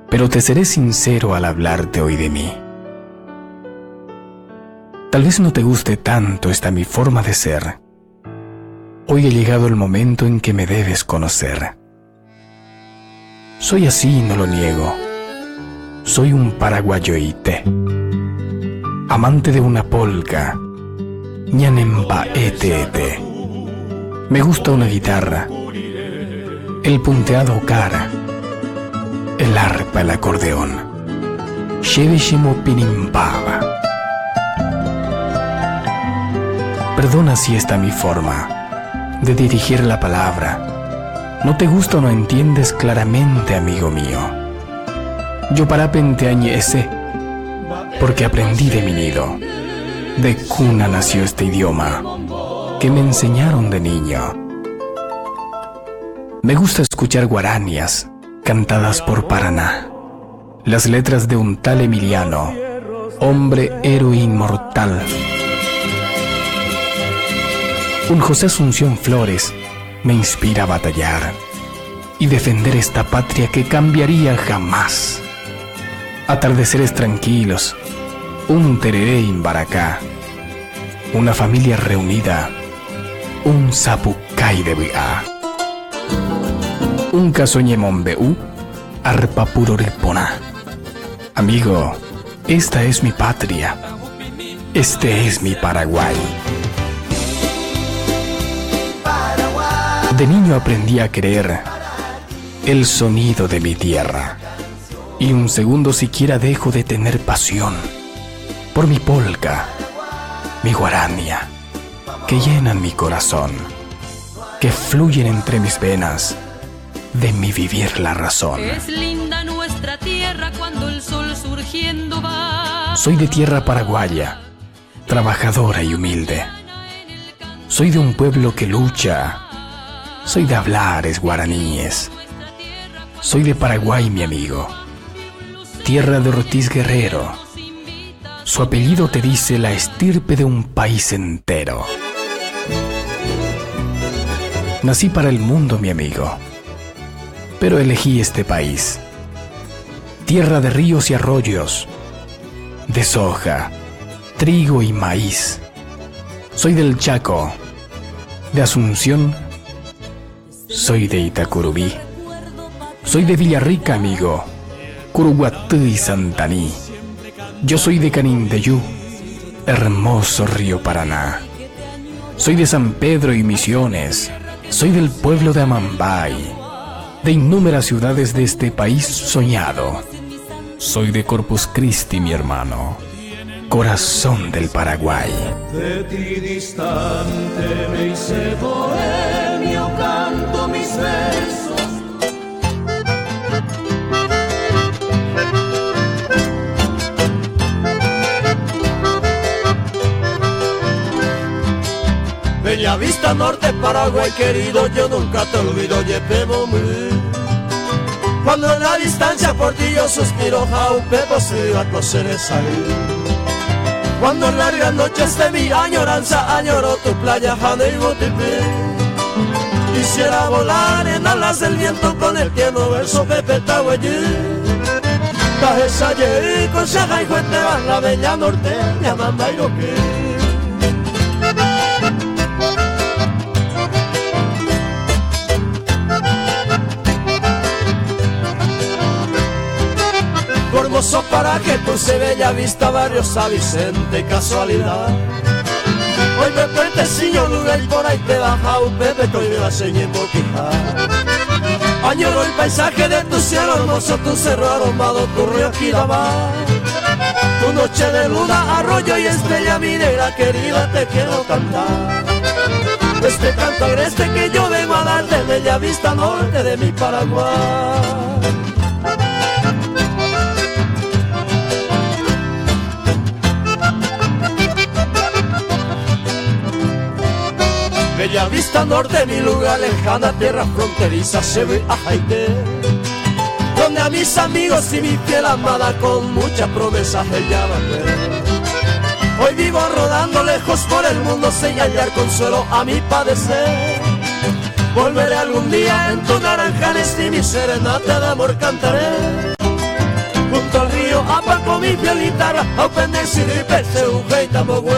pero te seré sincero al hablarte hoy de mí. Tal vez no te guste tanto esta mi forma de ser. Hoy ha llegado el momento en que me debes conocer. Soy así, no lo niego. Soy un paraguayoite, amante de una polca, ñanempa ete. Me gusta una guitarra, el punteado cara, el arpa, el acordeón. Sheveshimo pinimpaba. Perdona si esta mi forma de dirigir la palabra no te gusta o no entiendes claramente, amigo mío. Yo parapenteañe ese, porque aprendí de mi nido. De cuna nació este idioma que me enseñaron de niño. Me gusta escuchar guaranias cantadas por Paraná, las letras de un tal Emiliano, hombre héroe inmortal. Un José Asunción Flores me inspira a batallar y defender esta patria que cambiaría jamás. Atardeceres tranquilos, un tereré en Baracá, una familia reunida, un sapucay de biá, un casoñemombeú, arpa puro riponá. Amigo, esta es mi patria, este es mi Paraguay. De niño aprendí a querer el sonido de mi tierra, y un segundo siquiera dejo de tener pasión por mi polca, mi guarania, que llenan mi corazón, que fluyen entre mis venas, de mi vivir la razón. Es linda nuestra tierra cuando el sol surgiendo va. Soy de tierra paraguaya, trabajadora y humilde. Soy de un pueblo que lucha. Soy de hablares guaraníes. Soy de Paraguay, mi amigo. Tierra de Ortiz Guerrero. Su apellido te dice la estirpe de un país entero. Nací para el mundo, mi amigo, pero elegí este país. Tierra de ríos y arroyos, de soja, trigo y maíz. Soy del Chaco, de Asunción. Soy de Itacurubí. Soy de Villarrica, amigo, Curuguatú y Santaní. Yo soy de Canindeyú, hermoso río Paraná. Soy de San Pedro y Misiones. Soy del pueblo de Amambay, de innúmeras ciudades de este país soñado. Soy de Corpus Christi, mi hermano, corazón del Paraguay. De ti distante me hice bohemio, canto mis versos. Bellavista Norte, Paraguay querido, yo nunca te olvido, Yepemomí. Cuando en la distancia por ti yo suspiro, Jaupepo se iba a coser esa luz. Cuando en largas noches de mi añoranza añoro tu playa, Jane y Botipé. Quisiera volar en alas del viento con el tierno verso Pepe Tahuayí. Tajesayé con Shaja y Jueteban, la bella norteña, Mamba y Loque. Hermoso paraje, Pulse, Bellavista, barrio San Vicente, casualidad. Hoy me puentecillo, lugar y por ahí te baja un bebé que hoy me la señé en Boquijá. Añoro el paisaje de tu cielo hermoso, tu cerro aromado, tu río Quilabá. Tu noche de luna, arroyo y estrella, mi negra querida, te quiero cantar. Este canto agreste que yo vengo a dar de Bellavista Norte de mi Paraguay. Bellavista Norte, mi lugar lejana, tierra fronteriza, se ve a Haití, donde a mis amigos y mi fiel amada con muchas promesas ella va a ver. Hoy vivo rodando lejos por el mundo sin hallar consuelo a mi padecer. Volveré algún día en tu Naranjanes y mi serenata de amor cantaré. toco mi violita, au pendersi di perse un feita mogüe.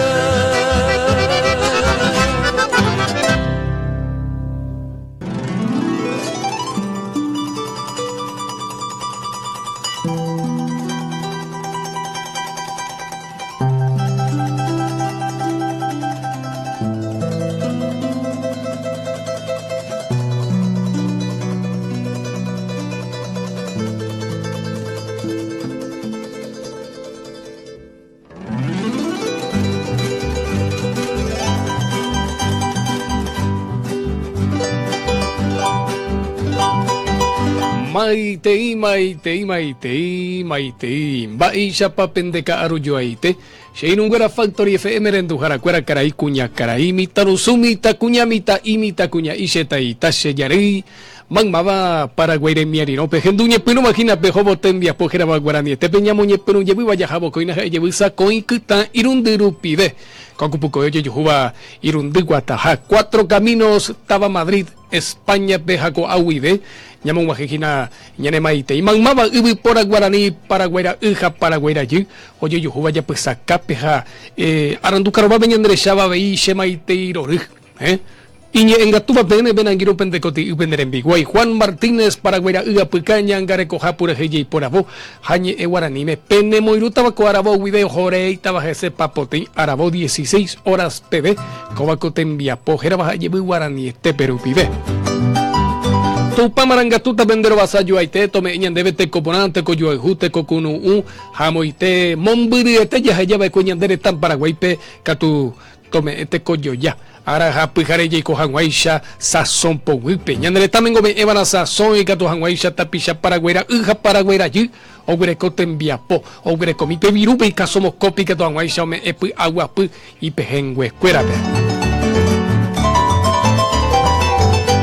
Maitei Baisha papendeka aruyo aite Sheinungera Factory FM rendujara cuera caray cuña caray mitarusumi tacuña mita imita cuña isheta itashe yari Mangmaba Paraguay miarino pejenduñe pero imagina pejobo tembia pojera guarani te peñamoñe pero llevi vaya jabo coina llevi sa coin kita irundiru pide Cocupuco yo yujuba irundi guataja 4 caminos taba Madrid España bejaco ahuide Ñamon Wajijina, Ñanemaite, y Mangmaba, Ubi por Guaraní, Paraguayra, Uja, Paraguayra, allí, oye, yo jugaba ya pues acá, peja, Aranducarba, Beñandre, Shaba, Bei, Shemaite, Irorij, y en Gatuba, Benanguiro, Pendecoti, Ubender Biguay, Juan Martínez, Paraguayra, Uga, Pucaña, Angareco, Japura, Heji, por Abo, Jañe, Guaranime, Pene, Moirutabaco, Arabo, Video, Jorei, Tabajese, Papote, Arabo, 16 horas, TV, Cobacotem, Pojera, Baja, Yebu, Guaraní, este Perú, Pibe. Tupa marangatuta vendero vasallo aite tome ñandebe te coponante coyo ejute cocunu jamoite mombiri este ya lleva coñandere tan paraguaype catu tome este coyo ya ara japijare y cojanguaisha sazón po wipe ñandere también come evana sazón y catu janguaisha tapisha paraguayra uja paraguayra allí ogre coten viapo ogre comipe virupe y casomos copi que tu janguaisha me epi agua pu y pejengue cuerape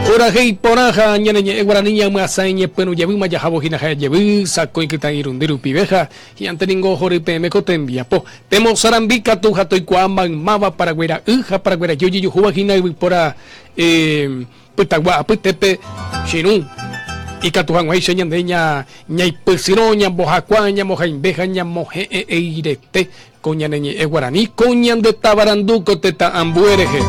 Ora hei poraja ñaneñe guaraniña masañe penu yebu maya jabo hina yebu sako ikitan irundiru pibeja y anteningo joripe me cotembia po temo sarambika tu jato ikuaman mava paraguera uja paraguera yoyi yujuba hina pora putagua putepe shinun y catujan guay señandeña ñay pesiroña bojacuaña mojaimbeja ña moje eirete coñaneñe guaraní coñan de tabaranduco teta ambuereje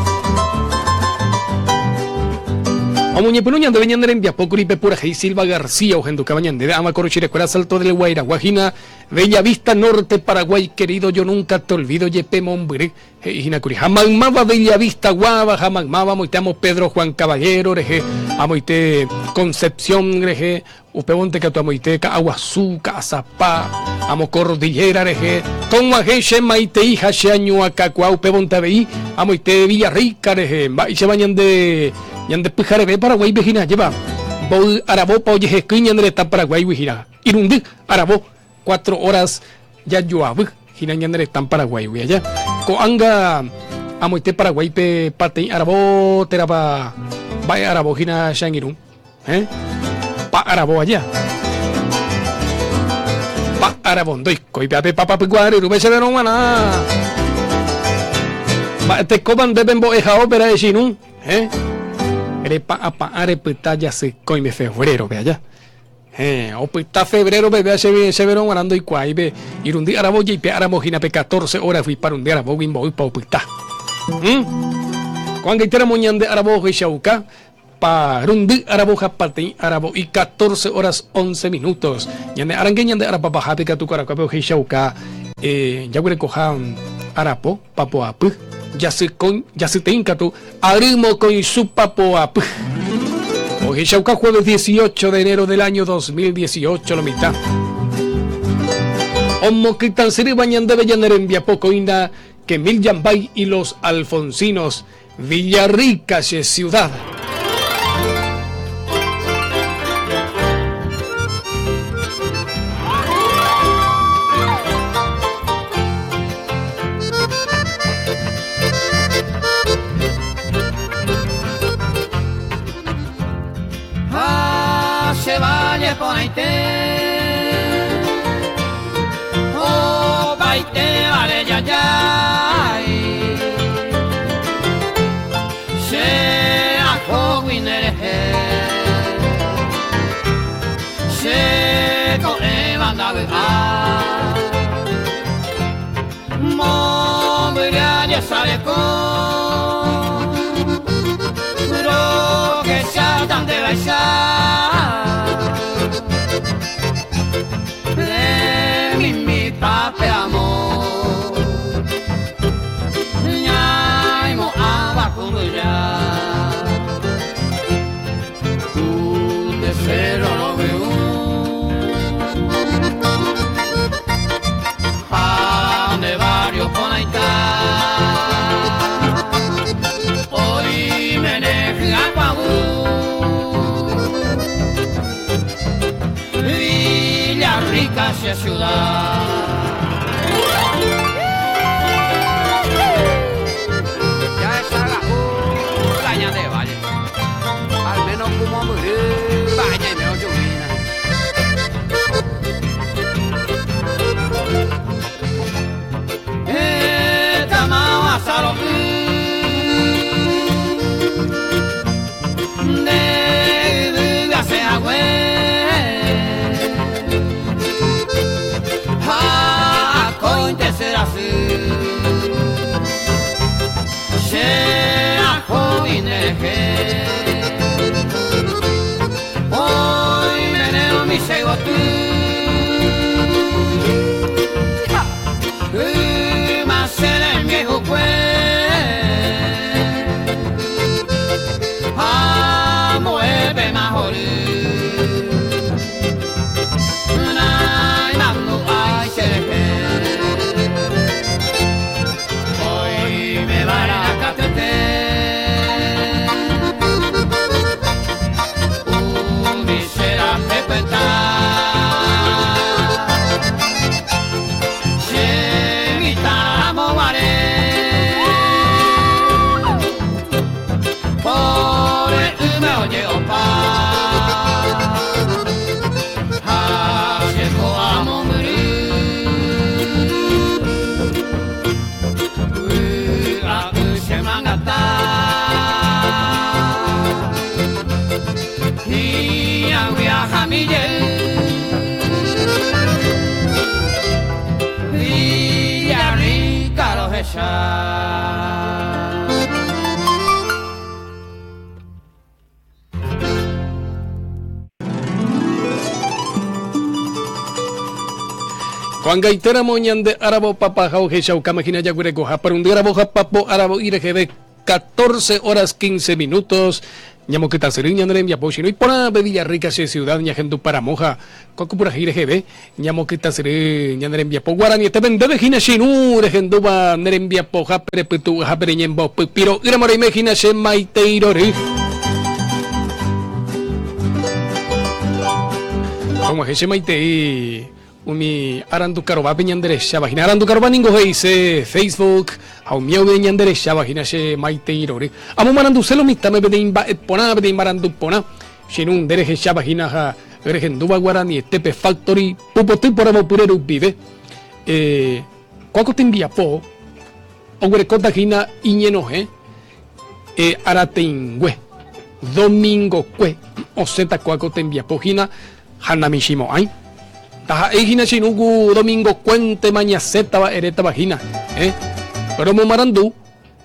Amuñe penuñan de Beñander en Viapocuripe pura Hey Silva García Ojendo Cabañan de Ama Corochirecuera Salto del Guaira Guajina Bella Vista Norte Paraguay querido yo nunca te olvido Yepe Mombre Hinacuri Jamagmaba Bella Vista Guava Jamagmaba Moitamo Pedro Juan Caballero Reje Amoite Concepción Reje Upebonte Catuamoiteca Aguazú Cazapá Amo Cordillera Reje Conguajeche Maite Hija Sheañua Cacua Upebonte Beí Amoite Villarrica Reje Se bañan de Ñande Pijarebe Paraguay Vejina lleva Bol Arabo Pauye Ñandre está Paraguay Vejina Irundi Arabo 4 horas ya lluabu Hina Ñandre están Paraguay allá Coanga Amoite Paraguay pe Pate Arabo Teraba Vaya Arabo Hina Shangirun Pa Arabo allá Pa Arabo Doy Coipape Papa Piguare Rubese de Romana Te coban deben boeja ópera de Shinun Arepa apa arepita ya se coime febrero ve allá opita febrero bebe se verón ganando y cuai ve irundi arabo y pe arabo hina pe 14 horas fui para un día arabo wimbo pa opita cuando itera moñan de arabo y shauka pa rundi arabo japati arabo y 14 horas 11 minutos ñande arangueñan de arapa baja pe tu caracapo y shauka ya gure cojan arapo papo apu ya se tenga tu arimo con su papoap. Hoy Chauca jueves 18 de enero del año 2018 la mitad. Omo quitan siri bañan de Bellaner en Viapocoinda que Mil Yambay y los Alfonsinos Villarrica ciudad. Oh, baite, vale, ya, ya. Se ajo, winere, se corre, banda, ya sabe con lo que ya tan de baixar mi pape amor nhai mo abajo ya un deseo lo veo de varios con ahí está hoy me deja guau Villa Rica hacia ciudad ya esa la caña de valle al menos como morir vaya y me oye sea joven hoy meneo mi sego tú más será el viejo pues mueve mejor Villa Rica los echar Juan Gaitera Moñan de Arabo Papa Jauge Chauca Magina Yaguregoja para un día Arabo Papo Arabo IRGB 14 horas 15 minutos ñamo que taseriña André Viapochino y por ave Villarrica ciudad ñajendu para moja cocupura IRGB ñamo que taseriña André Viapo Guarani este vende de Gina Shinu regendu va André Viapo Japere Pitu Japere Ñembo Piro Iramore Imagina Shemaiteirori como Shemaitei Umi arandu karoba peñandere shabajina arandu karoba ningo heise Facebook au miau peñandere shabajina she maiteirori amu marandu selo mitame bede imba pona bede marandu pona shinun dereje shabajina ha regenduba guarani tepe factory pupotu poramo pureru vive kwako timbia po ogre kota gina iñeno arateingwe domingo kwe oseta kwako timbia po gina hanamishimo ai Taja ejina chinugu domingo cuente mañaceta va ereta vagina, pero mo marandu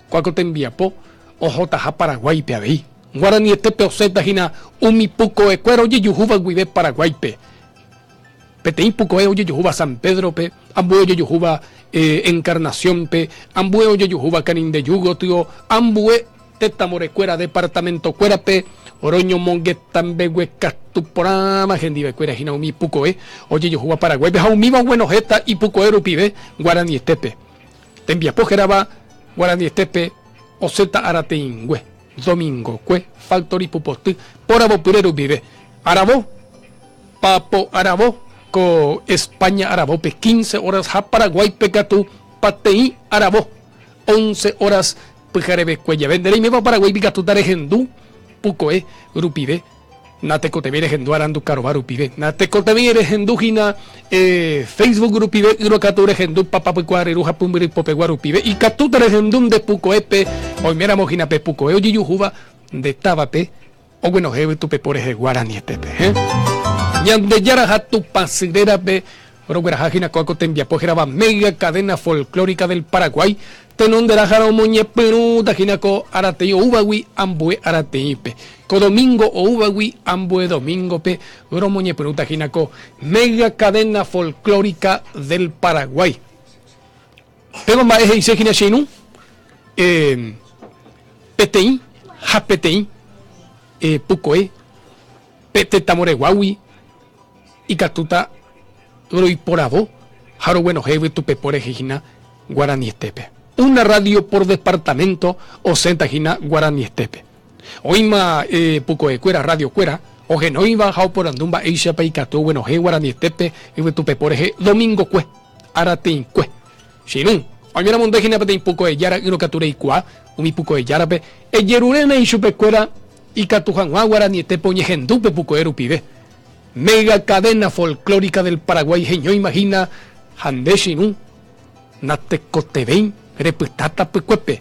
cuaco te envía po ojo taja Paraguay pe ahí. Guarani este peoseta gina umi puco e cuero ye yujuba guibe Paraguay pe. Petein puco e oye yujuba San Pedro pe, ambu oye yujuba Encarnación pe, ambu oye yujuba Canin de Yugo tío, ambu teta morecuera departamento cuera pe. Oroño monguetan behuecas tu porama gendive cuera gina umi puco oye yo juega Paraguay beja un mismo bueno jeta y puco pibe Guarani Estepe te envía pojeraba Guarani Estepe oseta arateingüe domingo cue factory puposti porabo purero vive arabo papo arabo co España arabo pe 15 horas ja Paraguay pecatu patei arabo 11 horas pujarebe cuella venderé y me va Paraguay picatu taregendú puco rupive nateco te viene gendu arandu caroba rupive nateco te viene gendu gina Facebook rupive irocature gendu papa pucuareruja pumbiri popegua rupive y catutere gendum de puco epe hoy mera mojina pe puco oye yujuba de tabape o bueno jebe tu pe por eje Guarani Estepe ñande yara hatu pasidera pe pero guarajina coaco te envía pojeraba mega cadena folclórica del Paraguay tenondera jara moñe peru tajinako arate ubagui ambue arate pe ko domingo o ubagui ambue domingo pe uro moñe peru tajinako mega cadena folclórica del Paraguay pero más es dice gina chinu PTI JPTI Pucoe Pete Tamore Guawi y Catuta uro y poravo jaro bueno jefe tu pepore jina Guaraní Estepe. Una radio por departamento o centagina Guaraní Estepe. Oima Puco de Cuera, Radio Cuera, o Genoiva, Jau por Andumba, Eisha Paicatu, bueno, Guaraní Estepe, y tu pepore Domingo Cue, Aratín Cue. Shinun, Oimera Mondegina Pete Puco de Yara, y no Cature y Cua, un Puco de Yarape, el Yerurena y Chupecuera, y Catujan Guaraní Estepe, Oñejendupe Puco de Rupibe. Mega cadena folclórica del Paraguay, Genio, imagina, Hande Shinun. Natecotevein, reputata pecuepe,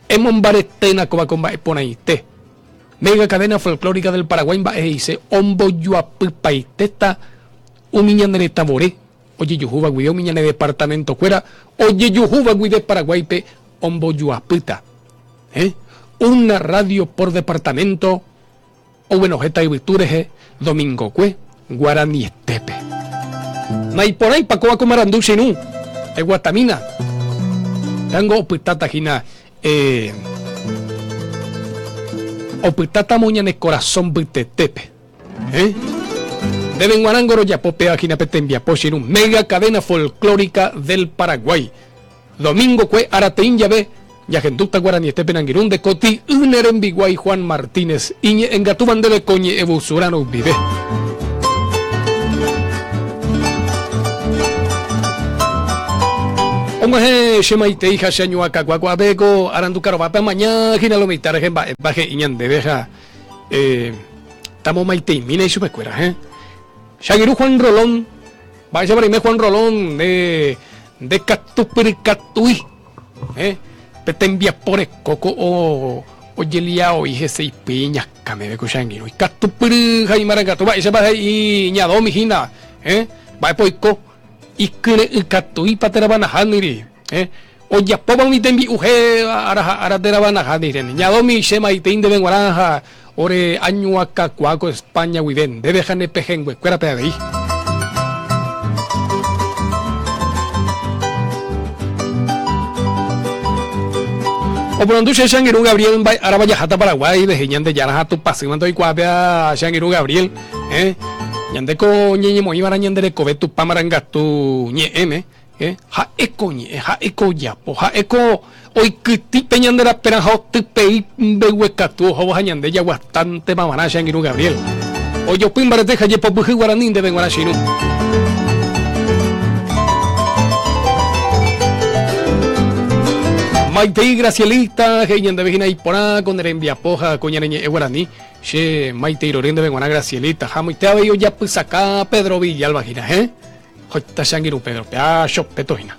emombaretena coba comba eponaite. Mega cadena folclórica del Paraguay va dice ombo yuapipaiteta, umiñane taboré, oye yujuba guide, umiñane departamento cuera, oye yujuba guide Paraguay pe, ombo yuapita. Una radio por departamento, o bueno, jeta y virtudes, Domingo Cue, Guaraní Estepe. Maiporay pacoa comarandú sinu. Guatamina tango opitata jina opitata moñane corazón bitetepe deben guarangoro ya popea jina petembia pochirun mega cadena folclórica del Paraguay Domingo Cue Arateín llave ya genduta Guaraní Estepe Nanguirún de Coti uneren Biguay Juan Martínez iñe engatuban de coñe ebusurano vive. Omaje shemaite hija shañuaca guaguabeco aranducaro va mañana gina lo militar baje iñan de deja estamos maite mina y supecuera Shagiru Juan Rolón vaya para Juan Rolón de Catupircatui petembia por coco o yelia o hije seis piñas came de cochanguino y Catupir Jaimaragato va ese baje y ñado mi gina va poico y que Catui patera banajaniri o ya poba mi tembi uje ara tera banajaniri ñado mi shema y tein de benguaranja ore año acá cuaco España huiden de dejane pejengüe cuera peda de ahí o por donde Shangiru Gabriel ahora vaya jata Paraguay de Jeñan de Yaraja tu pasimando y cuapea Shangiru Gabriel ñandeko ñeñe moiba ñandere cobetu pamaranga tu ñeeme ha eko yapo ha eko hoy kiti peñandera peranja tepei behuecatu ho ñande ya bastante mamana Shangiru Gabriel o yo pimbarete jaye po buji guaranín de benguarashinu Maite Gracielita, Jeñan de Vejina y Porá, con el enviapoja, coñareñe guaraní, che, Maite Irorín de Benguana Gracielita, Jamoite Abello ya pues acá, Pedro Villalba, Jota Shangiru Pedro, Peacho, Petojina,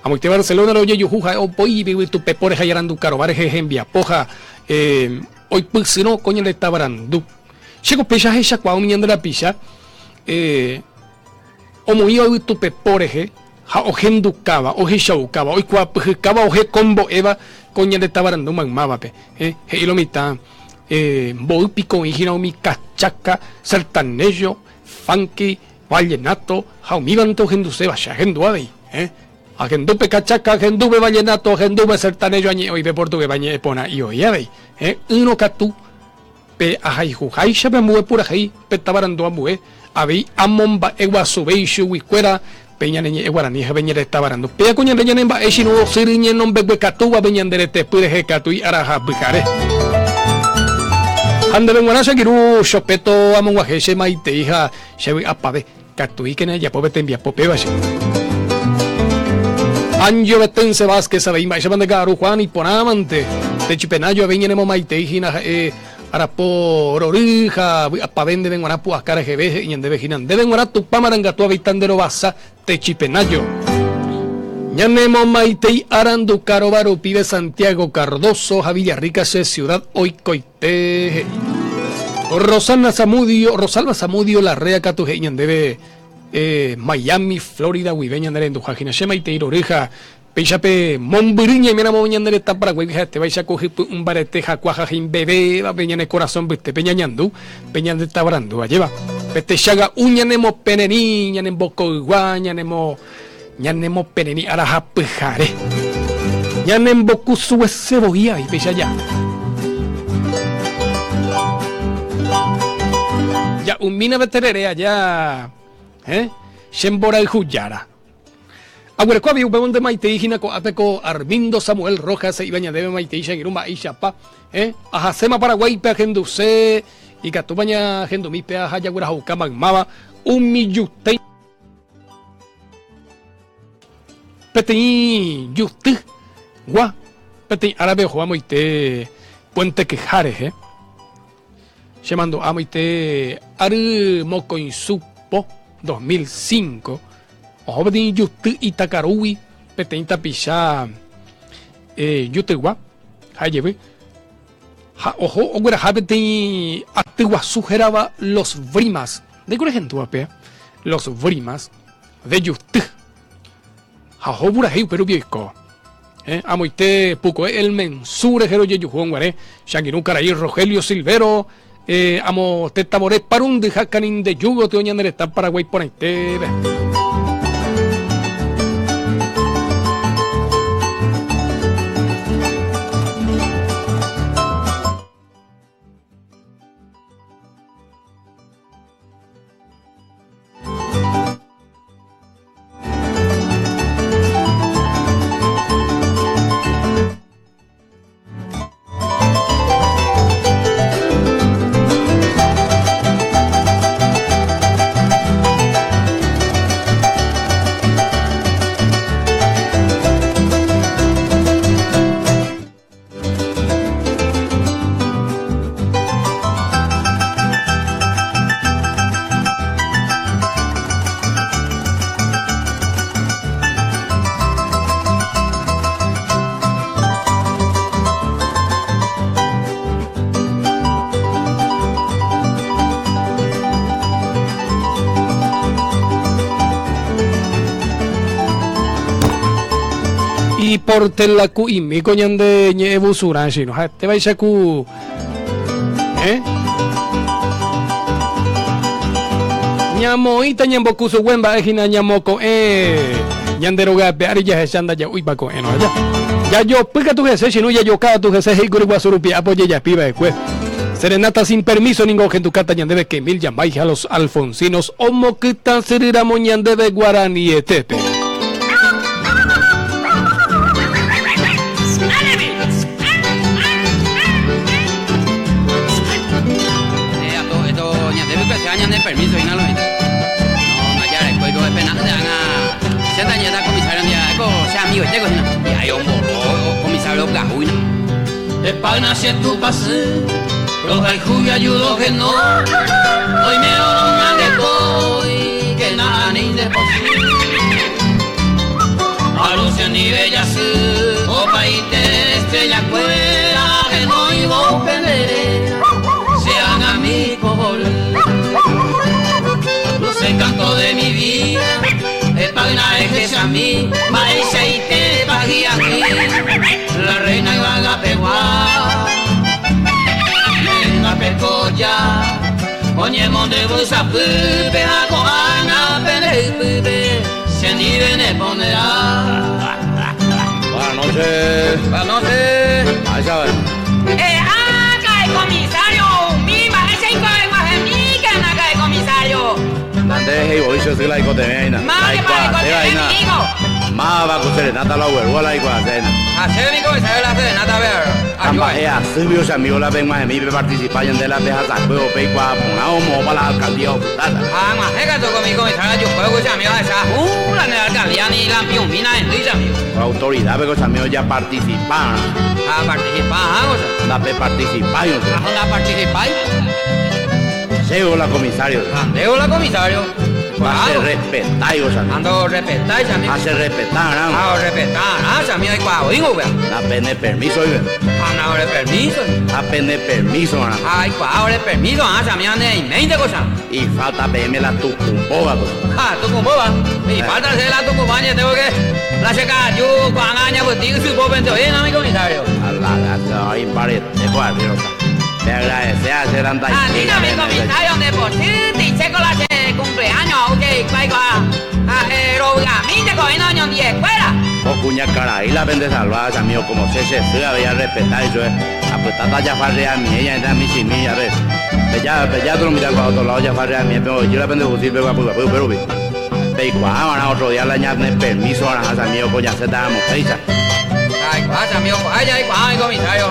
Jamoite Barcelona, lo oye Yujuja, o Poi, tu Pepore, Jayarandu, Carobares, enviapoja, hoy pues no, coña de Tabarandú. Checo Pecha, Hecha, Cuaumian de la Picha, o muy hoy tu Pepore, o genducaba, o hechaucaba, o cuapujicaba, o combo eva, coña de tabarando magmabape, hilomita, boipico, mi cachaca, sertanejo, funky, vallenato, jaumibanto, genduseba, shagenduabe, agendupe cachaca, gendube vallenato, gendube sertanejo, añe, oibe portugue, bañe, epona, y oyabe, uno catu, pe ajayjujay, shabamue pura jay, pe tabarando amue, abei, amomba, eguasube, shuicuera, peña neñe guaraní beñere tabarando pea coña reñane ba eshino siriñe non bebe catuba beñandere te puede catu y araja bicare ande benguana Shagiru chopeto amonguaje maite hija shevi apabe catu y que ya pobe te envia popeba she Anjo Betense Vázquez sabe ima sheban de garu Juan y ponamante te chipenayo beñene maite hija Arapo orija apavende benguana puascara jebeje y ande vejinan de benguana tu pamaranga tu habitandero basa te chipenayo ñanemo maitei arandu carobaro pibe Santiago Cardoso Villarrica ciudad Oicoite Rosalba Zamudio Larrea Catuje ñandebe Miami Florida huibeña nere endujajina shema y te oreja Peichape Mombiriña y mira moñandere está Paraguay que te vais a coger un barete jacuaja jin bebé va peña en el corazón viste peña ñandú peña de tabrando va lleva pete chaga uña nemo peneni ña nembo coigua ña nemo peneni araja pejare ña nembo kusu cebolla y pecha ya un mina veterere allá Shembora el Juyara. Ahora, ¿cuál había un de Maite Hina con Ateco Armindo Samuel Rojas y Baña de Maite Isha Girumba Isha Pa, Ajasema Paraguay pe Agenduse y Catubaña Agendumi pe Hayagura Haukaman Mava, un millute. Peti Yusti, Gua, Peti Árabe Juamoite Puente Quejares, llamando a Moite Aru Mocoinsupo 2005. Ojo peti Yusti Itacarui, Peti Tapisha Yutegua, Hayebe. Ojo, ahora Habeti Atigua sugeraba los vrimas. ¿De qué gente guapea? Los vrimas de Yusti. Jajo Burajeu Perú Viejo. Amoite Puco, el mensure Jero Yeyujuan Guaré, Shangiru Caraí Rogelio Silvero, Amo Tetamore Parún de Jacanín de Yugo, Teoñaner está Paraguay por ahí. Y por telaku y mi coñan de ñebu suranshi no te vais a ku ñamo ita ñambo kuso wemba ejina ñamoko ñandero ga peari ya chanda ya uy bako no ya yo pica tu gese chinu ya yo cada tu gese higuri guasurupi apoye ya piba después serenata sin permiso ningo gente cata ñandebe que mil llamai a los alfonsinos omo quitan serira moñandebe guarani etepe. Permiso y no lo no ya después de pena de ana se daña la comisaria ya go sea amigo tengo y hay un comisario gahuina de pana si tu pase los hay juya ayudo que no hoy me oro de voy que nada ni de posible a Lucia ni bella se o país de estrella cuera que no iba a perder sean amigos el canto de mi vida, el pagna es que a mí, maestra y te pagué aquí, la reina iba a peguar, venga pecoya, oye monde bolsa pupe, a coana pele pupe, se ni viene ponerá. Buenas noches. Buenas noches. Ahí saben. Acá el comisario, mi maestra y mi que acá el comisario. Dante y voy yo soy la icotemena. Más que para el más va con serenata la huevo la iguacena. Hacer mi comisario la serenata a ver. Ambajea, subió se amigo la ven más de mí participar en de la veja sacueo peicua ponao para la alcaldía ocultada. Ah, más que tú con mi comisario yo juego ese amigo esa la de la alcaldía ni la piumina en tuya amigo. La autoridad pero ese amigo ya participan. Ah, participar, o sea. La pe participar, o sea. ¿La participar? Seo la comisario. Andeo la comisario. Hace respetar, o sea. Ando respetar, amigo. Hace respetar, ¿no? Ah, respetar, amigo, hay cuau, hijo, weón. Apenas permiso, oiga. Anda, de permiso. Apenas permiso, ¿no? Ay, cuau, de permiso, amigo, ande y 20 cosas. Y falta PM la tucumboba, pues. Ah, tucumboba. Y falta hacer la tucumbaña, tengo que... La checa, yo, cuangaña, pues, digo, si puedo pensar bien, amigo comisario. Ahí parece, pues, arriba. Te agradece a hacer tanta A ti, amigo comisario, de por sí, dice con la de cumpleaños, ok, cuaigo a mí te cogen años en 10 escuela. O cuña cara, y la vende salvadas, amigo, como se había respetar eso es. Apuesta ya farre a mí, ella entra a mí sin mí, a ver. Ya tú lo miras para otro lado, ya farre a mí, pero yo la vende fusil, pero ahora otro día le añaden permiso a las amigos, coña, se damos fecha. Ay, pasa, amigo, ay, comisario,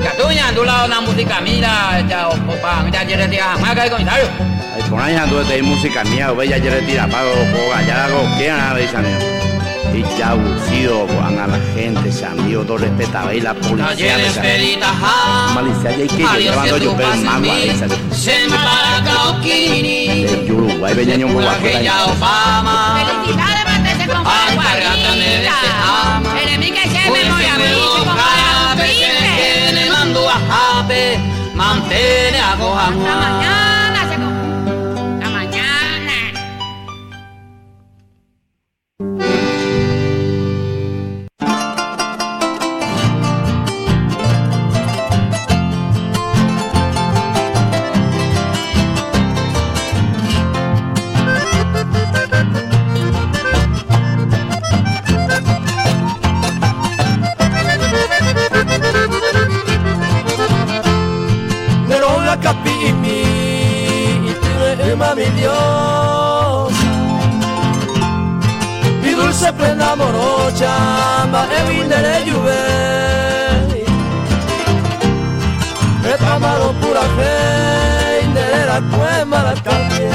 Catuña, tu lado la música mira, ya, opa, ya quiere tirar jamás, comisario. Ay, por ahí ando de música mía, o ya quiere tirar pago, o gallar algo, quieran a ver, amigo. Y ya abusido, van a la gente, se amigo, todo respetaba, y la policía. Malicia, ya hay que llevando yo, pero mamá, se me para Cauquini. De Uruguay, venía un poco a Felicidades, manténse con Juanita. Enemiga se me voy a mí, se mantene a coja. Hasta mañana, hasta mañana. Mi Dios, mi dulce prenda morocha, ma e vindere juve, e tamaro pura gente, la cuema la calle,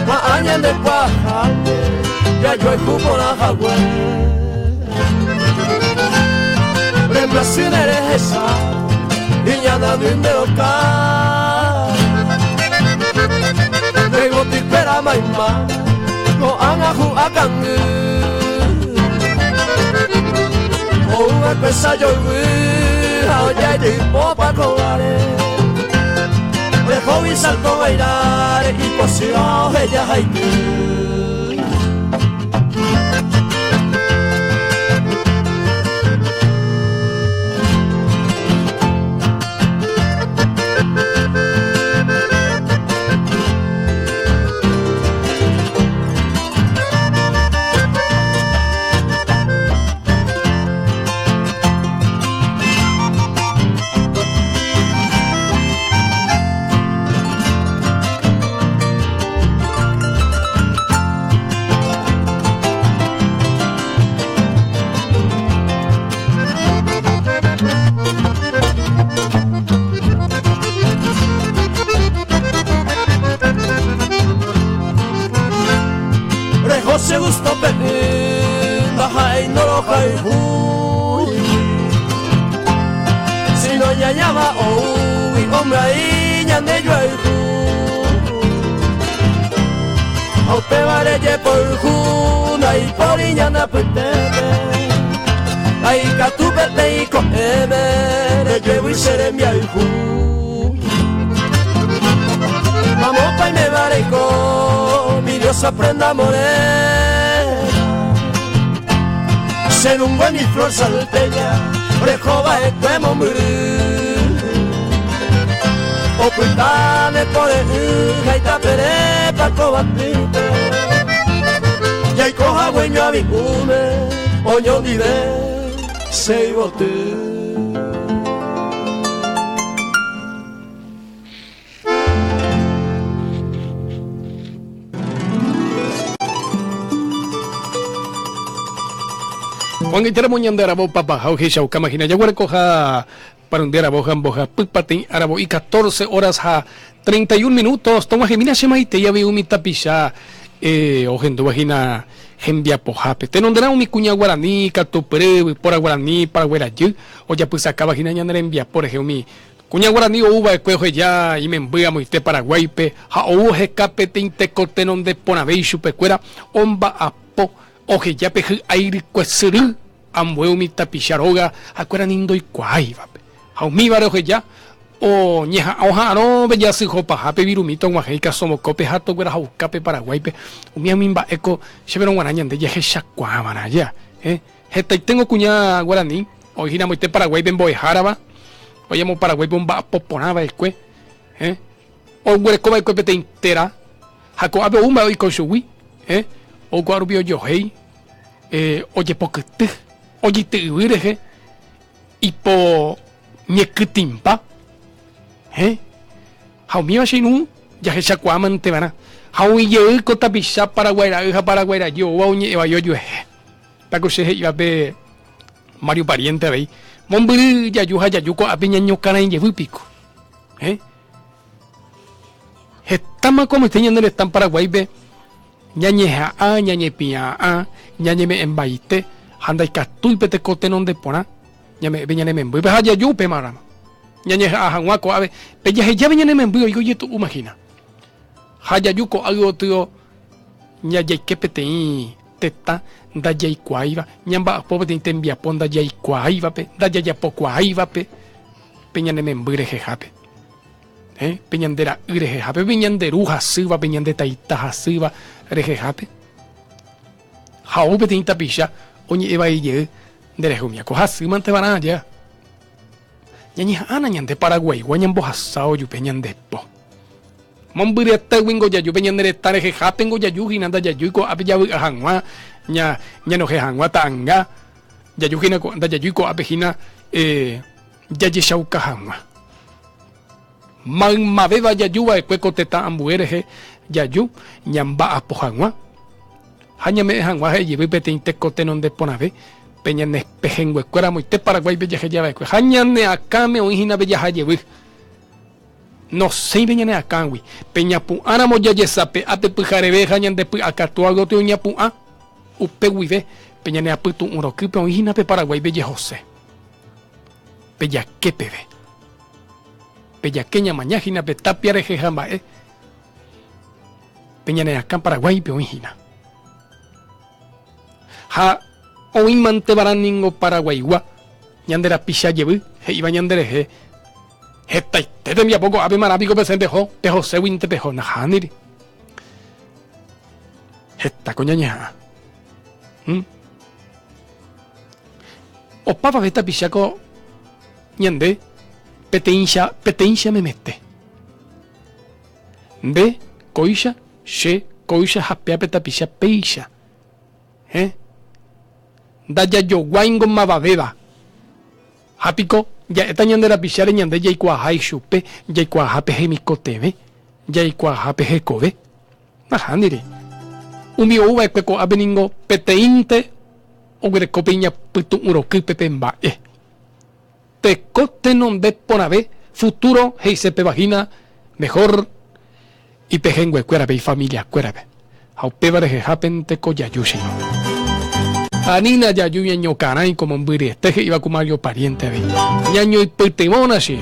ma añan de cuajante, ya yo hay cupo la jagüe, remplación eres esa, y ya no me local. Nego tipera maima ko angahu akangu o una pesa yo a ya de popa colare de joven salto bailar y poseo ella hay se gustó pedir, baja y no lo cae, si no ya llama, uy, hombre ahí ya de yo hay, a usted vale que por juna y por iñana putete, ahí que tu pete y cogeme, de llevo y seré mi hijo, vamos pa' y me vareco, mi Dios aprenda a morir. Ser un buen y flor salteña, rejova es como morir. Ocultame por el gaita pere pa' cobatite. Y hay coja güeño a mi cume, oño vive, se bote. Juan Guillermo Moñandera, vos papá, Jauji Shauka, imagina, ya voy a coger para un día, boja, boja, pipati, arabo, y 14 horas, 31 minutos, toma gemina, shemaite, ya vi un mitapisha, ojendo, vagina, gembia pojape, te nondera un mi cuña guaraní, catupre, por guaraní, para guarayú, o ya pues acá, vagina, ya no envía, por ejemplo, mi Cuña guaraní uva escuejo ya y me enviamos este Paraguay pe ha o escape te intecotenon de ponabeichu pecuera omba apo oje ya pe aire cuesuru ambueu mi tapicharoga acuera nindo y cuaiva pe ha mi baroje ya o ñeja oja no be ya se jopa hape virumito guajeika somos cope hato guera buscape Paraguay pe mi amimba eco cheveron guarañan de ya jechacuábana ya heta tengo cuña guaraní hoy giramos este Paraguay ben boejaraba oyamos Paraguay bomba poponaba escue o güere coma escue te entera jaco abe uma y con shui o guarubio yo hey oye poquete oye te uireje y po ñequitimpa hau mi shinu ya que chacuaman te van a hau y yo cota pisha Paraguay yo o uñe va yo taco se iba be Mario pariente ve Mombiri ya yuko apiña ñocana en yevupico. Estama como este ñandere están Paraguay be ñañeja a ñañepia a ñañeme en baite anda y castui pete cotenon de pona ñame beñane membu be haya yupe marama ñañeja a janguaco ave peña ya beñane membu y oye tú imagina haya yuko algo tío ñaye que pete teta da jay cuaiva ñamba pobre te envia ponda jay cuaiva pe da jay pocuaiva pe peñan en embreje jape peñandera ureje jape peñanderuja suba peñande taita suba reje jape haube tinta pisha oñi eva ye derejumia coja suman te van allá ñañi ana ñande Paraguay guañan bojasao yu peñande po Mombiri esta wingo ya yo peñandere tareje japengo ya yu ginanda ya yu ko apiya hangwa ña no hangwa tanga ya yu gina ko anda ya yu ko apejina ya ye shauka hangwa mabeba ya yu va cueco teta ambuereje ya yu ñamba apo hangwa haña me hangwa he lleve petinte cotenon de ponabe peñane pejengo escuela muy te Paraguay bella ya va haña ne acá me origina bella ha lleve no sé beñane acá wi peña pu aramo ya yesape ate pujarebe hañan de pu acá tu algo te uña pu a upe wive peñane apu tu uroki pe origina pe Paraguay bella José bella que pebe bella queña mañajina pe tapiare jamba peñane acá Paraguay pe origina ha oimante baraningo Paraguaywa ñandera pisha lleve he iba ñandere he Heta te envía poco ave maravigo presente pejo se winte pejo na haniri. Heta coñaña. O papa veta pichaco ñande peteincha me mete. Be coisha she coisha hapea peta picha peisha. Daya yo guaingo mababeba. Hapico ya esta ñandera pichare ñande ya ikuaja y chupe ya ikuaja peje micotebe ya ikuaja peje kobe najanire umi uva ecueco abeningo peteinte o greco piña putu uroki pepe mbae te cote non de ponabe futuro heisepe vagina mejor y pejengue cuerabe y familia cuerabe haupebare jepente coyayushi Anina ya yu ñaño caray como un biri este iba con Mario pariente de ñaño y putimona sí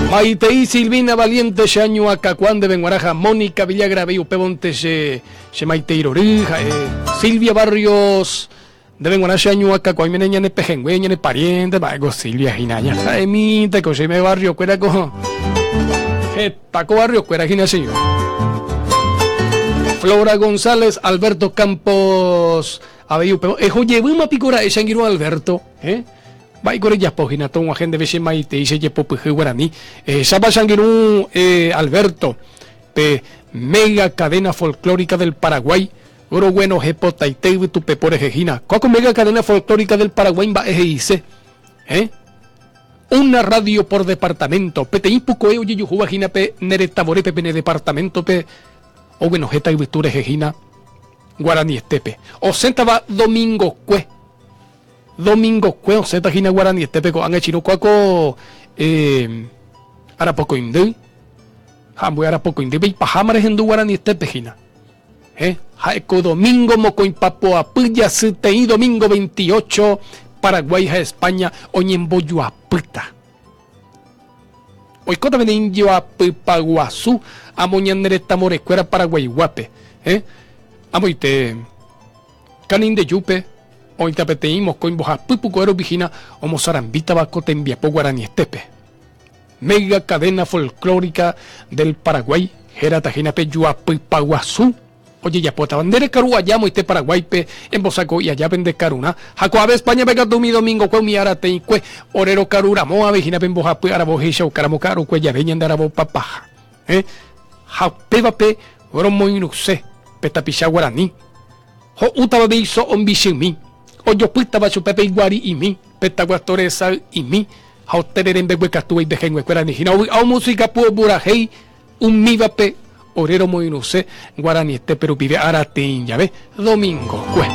Maite y Silvina Valiente Shaño acá cuando ven guaraja Mónica Villagra Bello Pebonte se Maite Irorija Silvia Barrios de ven guaraja Shaño acá cuando viene ñane pejengüe ñane pariente vago Silvia Ginaña ay mi te coche me barrio cuera co taco barrio cuera ginacio Flora González, Alberto Campos, Abello, pero llevamos a picora ese anguiro Alberto, va y corre ya pogina todo un agente de maite y se llevó pues guaraní, saba sanguiro Alberto, pe mega cadena folclórica del Paraguay, oro bueno jepota y te tu pepore jejina, coco mega cadena folclórica del Paraguay va ejice, una radio por departamento, pe te impuco yo yujuba jina pe neretabore pe ne departamento pe o bueno jeta y visture jejina guaraní estepe o sentaba domingo cue o senta jina guaraní estepe con anga chino cuaco arapoco inde hambu arapoco inde y pajamare hendu guaraní estepe jina jaeco domingo moco impapo apuya sete y domingo 28 Paraguay a España oñemboyoapyta. Oikota venen yoapypaguasu amoñanereta morecuera Paraguay guape. Amoite canin de yupe oitapeteimos coimbojapypucuero vigina homosarambita bacotembiapo guarani estepe. Mega cadena folclórica del Paraguay, Jeratajinape Yuapypaguazú. Oye, ya puta bandera caru allá moite Paraguay pe en Bosaco y allá vende caruna. Jacoabe España vega mi domingo cue mi arate y cue orero carura moa vejina ben bojapu arabo heisha o caramo caro cue ya veñan de arabo papaja. Japevape oromo inuse petapisha guaraní. Jo utaba beiso on bishimi. Oyo puta su pepe iguari y mi petaguastoresa y mi. Hautereren beguecatu y dejen huecuera ni au música pu burajei un mivape orero muy no sé guarani este pero vive aratín ya ve domingo pues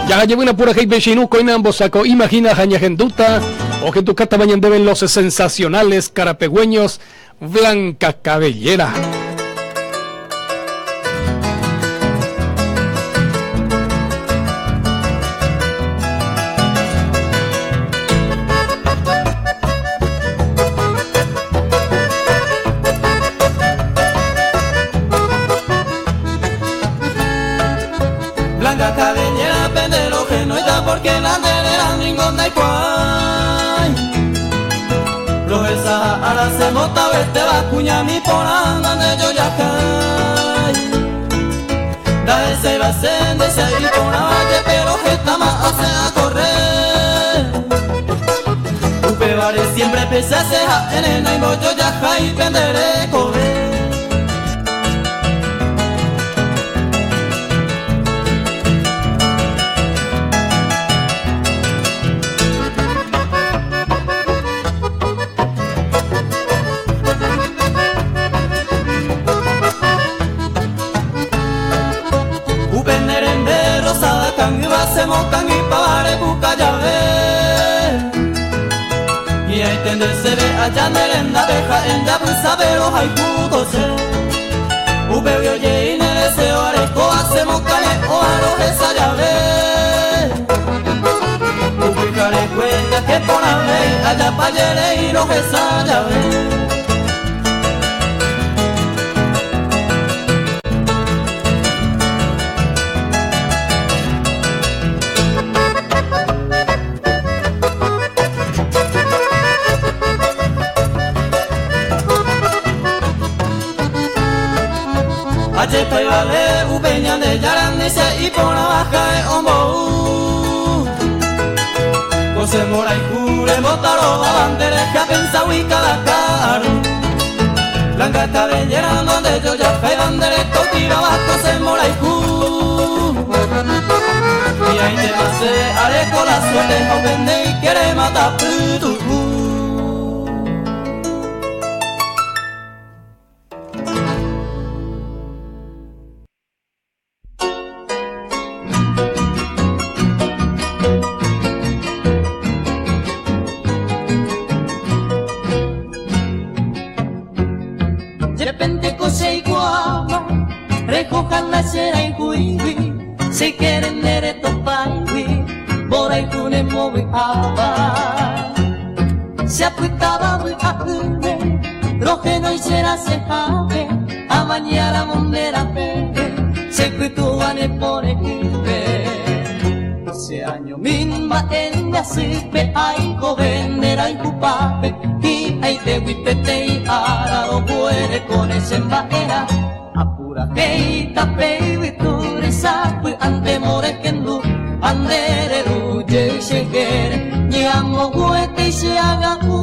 ya llevo una pura hei vecino coina Bosaco imagina jaña genduta o que tu cata bañan deben los sensacionales carapegüeños Blanca Cabellera. Blanca Cabellera, pendero que no está porque la negra ningún da igual. Los el Sahara se mota verte va cuña mi poranga de yo ya cae. Da ese va a ser de ese y por valle pero que está más hace a correr. Upe vare siempre pese ceja en el naimo yo ya cae penderé correr. Hacemos can y pavare busca llave y ahí tende se ve allá merenda deja en ya saber los haiku se ube vio ye y ne se oreco hacemos cane o aros esa llave ube care cuenta que por ave allá pa yere y los esa llave. Estoy vale upeña de yaranese y por la baja de ombo. José Mora y Cure motaro a banderas que pensado y cada caro. Blanca Cabellera donde yo ya fui banderas tira bajo José Mora y Cure. Y ahí te pasé haré con la suerte a vender y quiere matar tu. Recojan la cera y cuigui, si quieren nereto paigui, por ahí tú ne movi aba. Se apuntaba muy a cune, rojeno y cera se jave, a mañana mondera pegue, se cuituane por equipe. Ese año misma en la sipe, ay covendera y cupape, y ay te huipete y arado puede con ese embajera. Apura keita baby ture sapu ante more kendu andere ruje shegere nyamo guete shiagaku.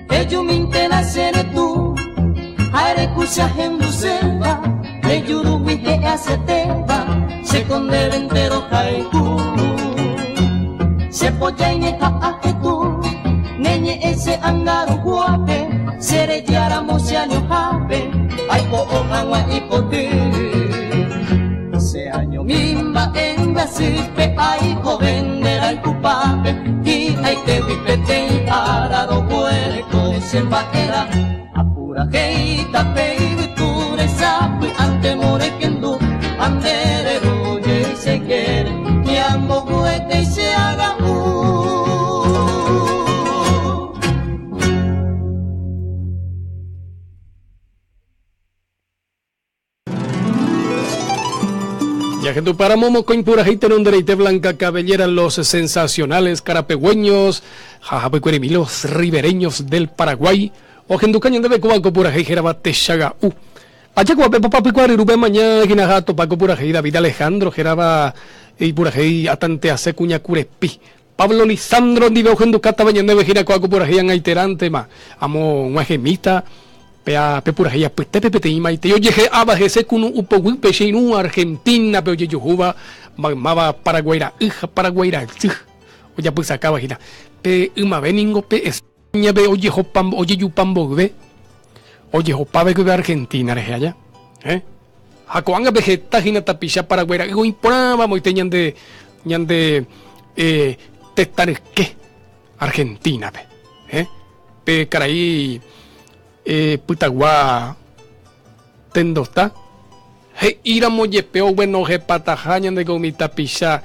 Ello me interesa tú aire kucha hendu selva eyuru wije aseteba se condebe entero haiku se poyaine haajetu neñe ese angaru guape sere yara mosiaño jape ay po ohanwa y po ti se año mimba en sipe ay joven de la incupape y ay te vipete para do hueco se vaquera apura geita peibe tu de sapi ante more kendo andere roye se quiere mi amo huete y se haga Ya que tu paramomo con pura gente en dereite blanca cabellera los sensacionales carapegüeños, jajapecueremilos ribereños del Paraguay, o genducañan de becoaco pura gente gerabate chaga u. Allá con papá pecuari rubén mañana ginajato paco pura gente David Alejandro geraba y pura gente atante a secuña curepi. Pablo Lisandro ni veo genducata mañana de gira coaco pura gente aiterante ma. Amo una gemita. Pea pepurajia pues te maite yo llegué a bajese con un poco pechinu Argentina pero yo juba mama Paraguayra hija Paraguayra oye pues acaba gira pe uma beningo pe España ve oye hopam oye yupambo ve oye hopabe que Argentina reje allá jacoanga vegeta gina tapisha Paraguayra go imponaba moite ñande testaresque Argentina pe caray Putagua tendosta he iramo yepeo bueno he patajañan de gomita pisha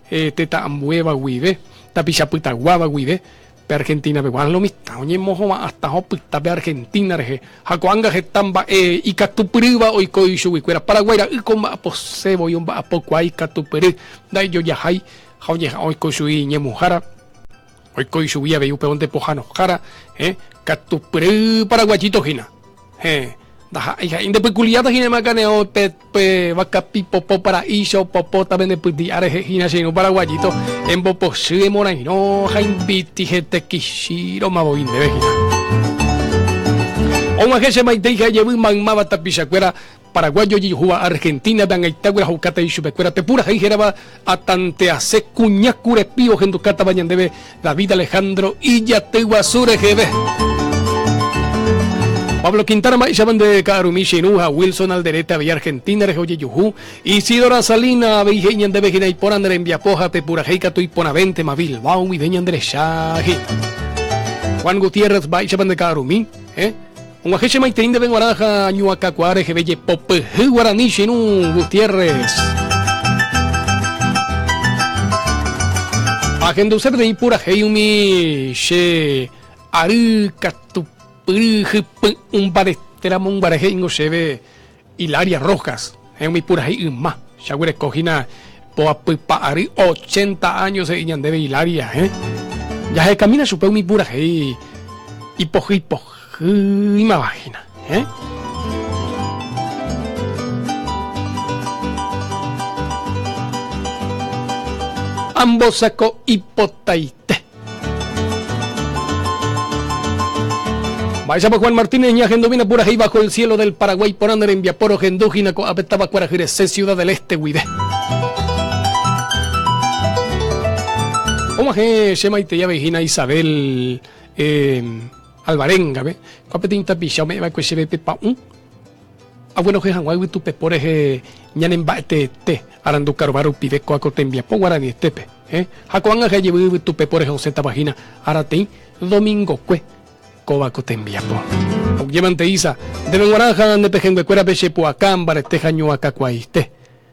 teta ambueva guive tapisha putaguaba guive pe Argentina be wan lo mista oñe mojo hasta hopita pe Argentina reje jacoanga he tamba y catupuriba hoy coisu guicuera Paraguayra y comba posebo y un ba poco ahí catupuri dai yo ya hay oye hoy coisu y ñemujara hoy coisu via veiu peón de pojano jara Catupre paraguayito gina da inde peculiata gina macaneo pe vacapi popo para isho popo también de pudiare gina sino paraguayito en popo se mora no jaimbiti gente kishiro maboinde gina o ma que se maite hija llevo mamaba tapichacuera paraguayo y juga Argentina dan aitagura jukata y chupecuera te pura geraba atante a se cuñacure pío genducata bañan debe David Alejandro y ya te guasure gebe Pablo Quintana Maichaban de Carumi Shinuja, Wilson Alderete, Villa Argentina, Rejoye Yujú, Isidora Salina, Veijeñan de Vejina y Porandre en Viapoja, Pepurajeca, Tuiponavente, Mabilbao, Videñan de Shaji. Juan Gutiérrez Maichaban de Carumi, un ajeche maiterín de Benguaraja, Ñuacacuare, Jebelle Pope, Guaraní, Shinu, Gutiérrez. Agenducer de Ipura, Heumi, She, Aricatu. Un barestera un barejengo se ve Hilaria Rojas en mi pura y más Shagure cojina poa ari 80 años de debe Hilaria ya se camina su mi pura y poji y ma vagina ambos saco hipotaite. Vaya Juan Martínez ña gendovina pura ahí bajo el cielo del Paraguay por andar en Viaporo gendúgina apetaba cuarajirese ciudad del este guide. Como que se maite ya vejina Isabel Alvarenga ve copetinta pichao me va que se ve pepa bueno que hanguay tu pepores ñanen baete te arandu carbaru pide coaco tembia po guarani estepe jacoanga que lleve tu pepores oseta vagina arate domingo cue Cobaco te enviapo. Llevan Isa, de Benguaraja, de Pejenguecuera, Pechepo, Acámbar, Tejaño, Acacuaiste.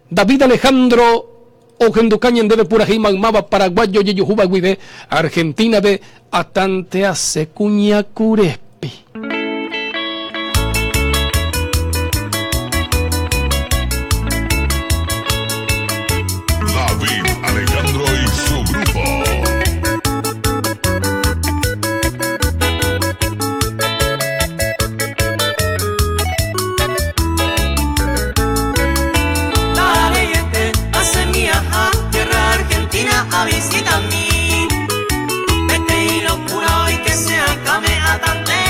David Alejandro, Ojenducañen, debe pura Jimagmaba, Paraguayo, Yeyujuba, Guide, Argentina, de Atante, Secuña, Curespi. David Alejandro y su grupo. A visitar a mí, vete y locura hoy que se acame a tante.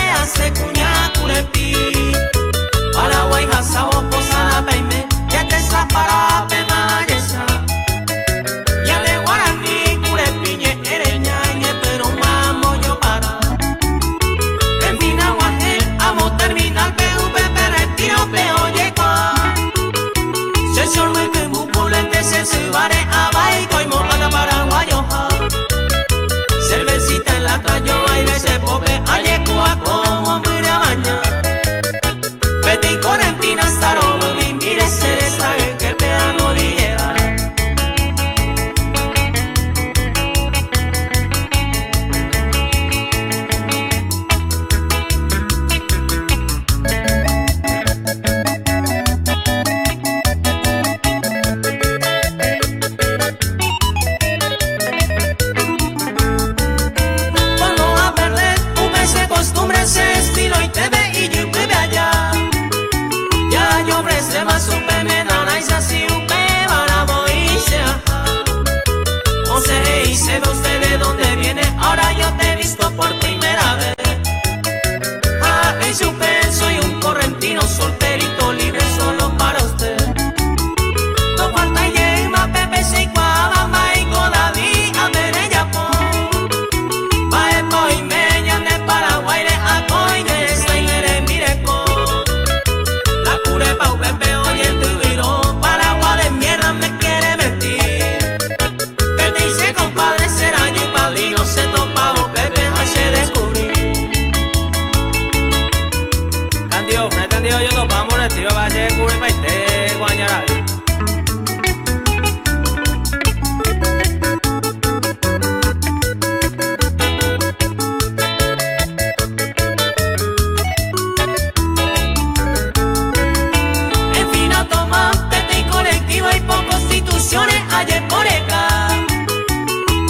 ayer por acá.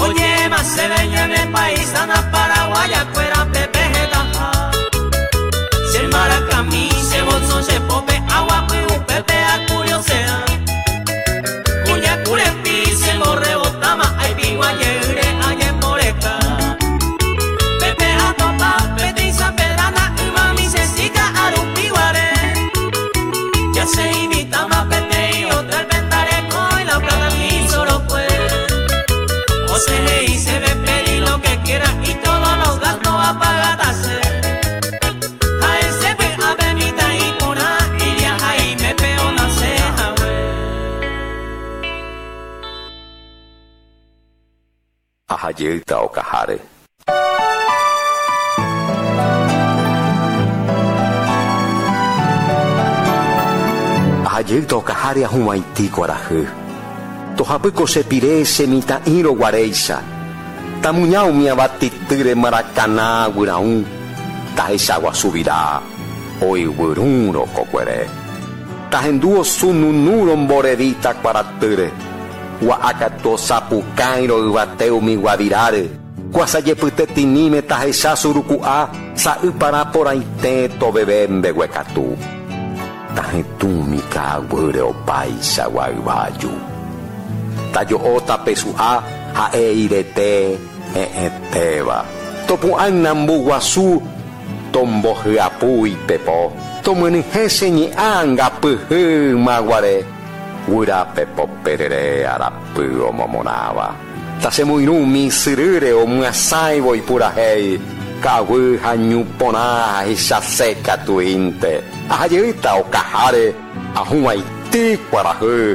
Oye, más se veía en el país, Ana Paraguaya, fuera Pepe Jetaja. Si el maracamí se bolsó, se pope, agua, un Pepe a curiosea. Cuña, curepi, se lo rebotama, ay, pigua, ayer por acá. Pepe a topa, Pete y San Pedrana, y mami se siga a un piguare. Ya se imita más Pepe y otra el vendareco, y la plata ni solo fue. O se ve pedir lo que quiera y todos los gastos a pagarse. A ese ve a bebita y pura y viaja y me peo la ceja, güey. Ajayeta o Cajare. Ajayeta o Cajare a un Haití coraje. Tojapuco se pire semita iro guareisa. Tamuñao mi abatitire Maracaná guiraún. Taisagua subirá. Hoy guiruro cocuere. Tajenduo sununuro mboredita cuaratire. Guacato sapucairo y bateo mi guadirare. Guasayepute tinime tajesa surucua. Sa para por aite to bebembe huecatú. Tajetumi caguire o paisa guaybayu. Tayo ota pesua ha eirete eteba. Topu annambu guasu tombo apu y pepo. Tomeni hese ni anga puhu maguare. Ura pepo perere arapu o momonava. Tasemuirumi sirure o muasaibo y purahei. Kawu hanyupona isha seca tuinte. Ajayita o Cajare ahumaiti quarahu.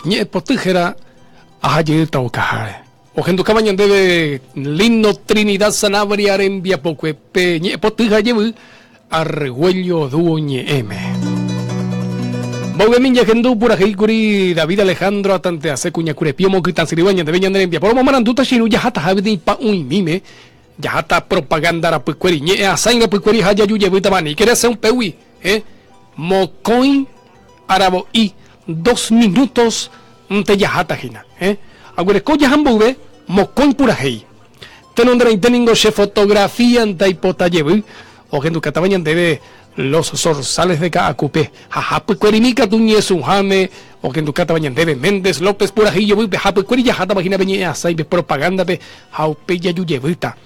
Ñe potujera Ajayeta o Cajare. Ojendo cabañan debe Lino Trinidad Sanabria en Viapoque. Ñe potuja llevu argüello duo ñe M. Boguemiña Gendú pura Heikuri David Alejandro Atante Ace Cuña Curepiomo Critan Siribaña de Beñan en Viaporo Maranduta Shinu Yahata Javidi Pa un mime. Yahata propaganda ra puqueri ñe asainga puqueri haya yuye butamani. Quiere hacer un pewi, Mocoin Arabo y 2 minutos te yahata gina, Agüereco yahambube, mocoin pura hei. Tenondra inteningo se fotografía anta hipotayebu, o que en tu catabañan debe los zorzales de Caacupé. Jajapu cuerimica tuñez un jame, o que en tu catabañan debe Méndez López pura hei, yo voy japu cueri yahata vagina veñe asai, propaganda be jaupe yayuyebuta.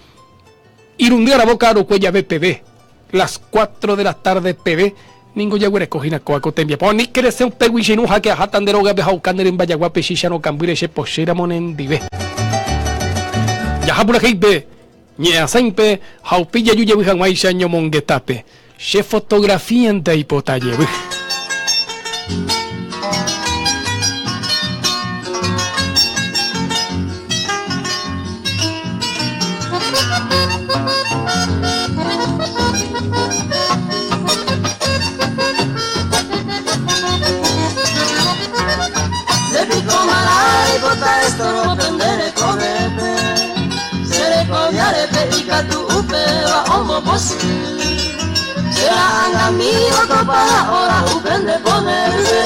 Irundía la boca aro cuella BPB, las 4 de la tarde PB. Ningo yaguere cojina coaco tembia. Poni quiere ser un peguichinuja que ajatan de roga beja ucander en Bayaguape, Shishano, Cambure, Sheposhera, Monendive. Yahapura heipe, ñe asaimpe, jaupilla yuye wijan maisha ñomongetape. She fotografía en taipotaye. Esto no prendere covepe, se le cogliare per i catu upe va homo posi. Se la amigo topa ora uprende ponerse,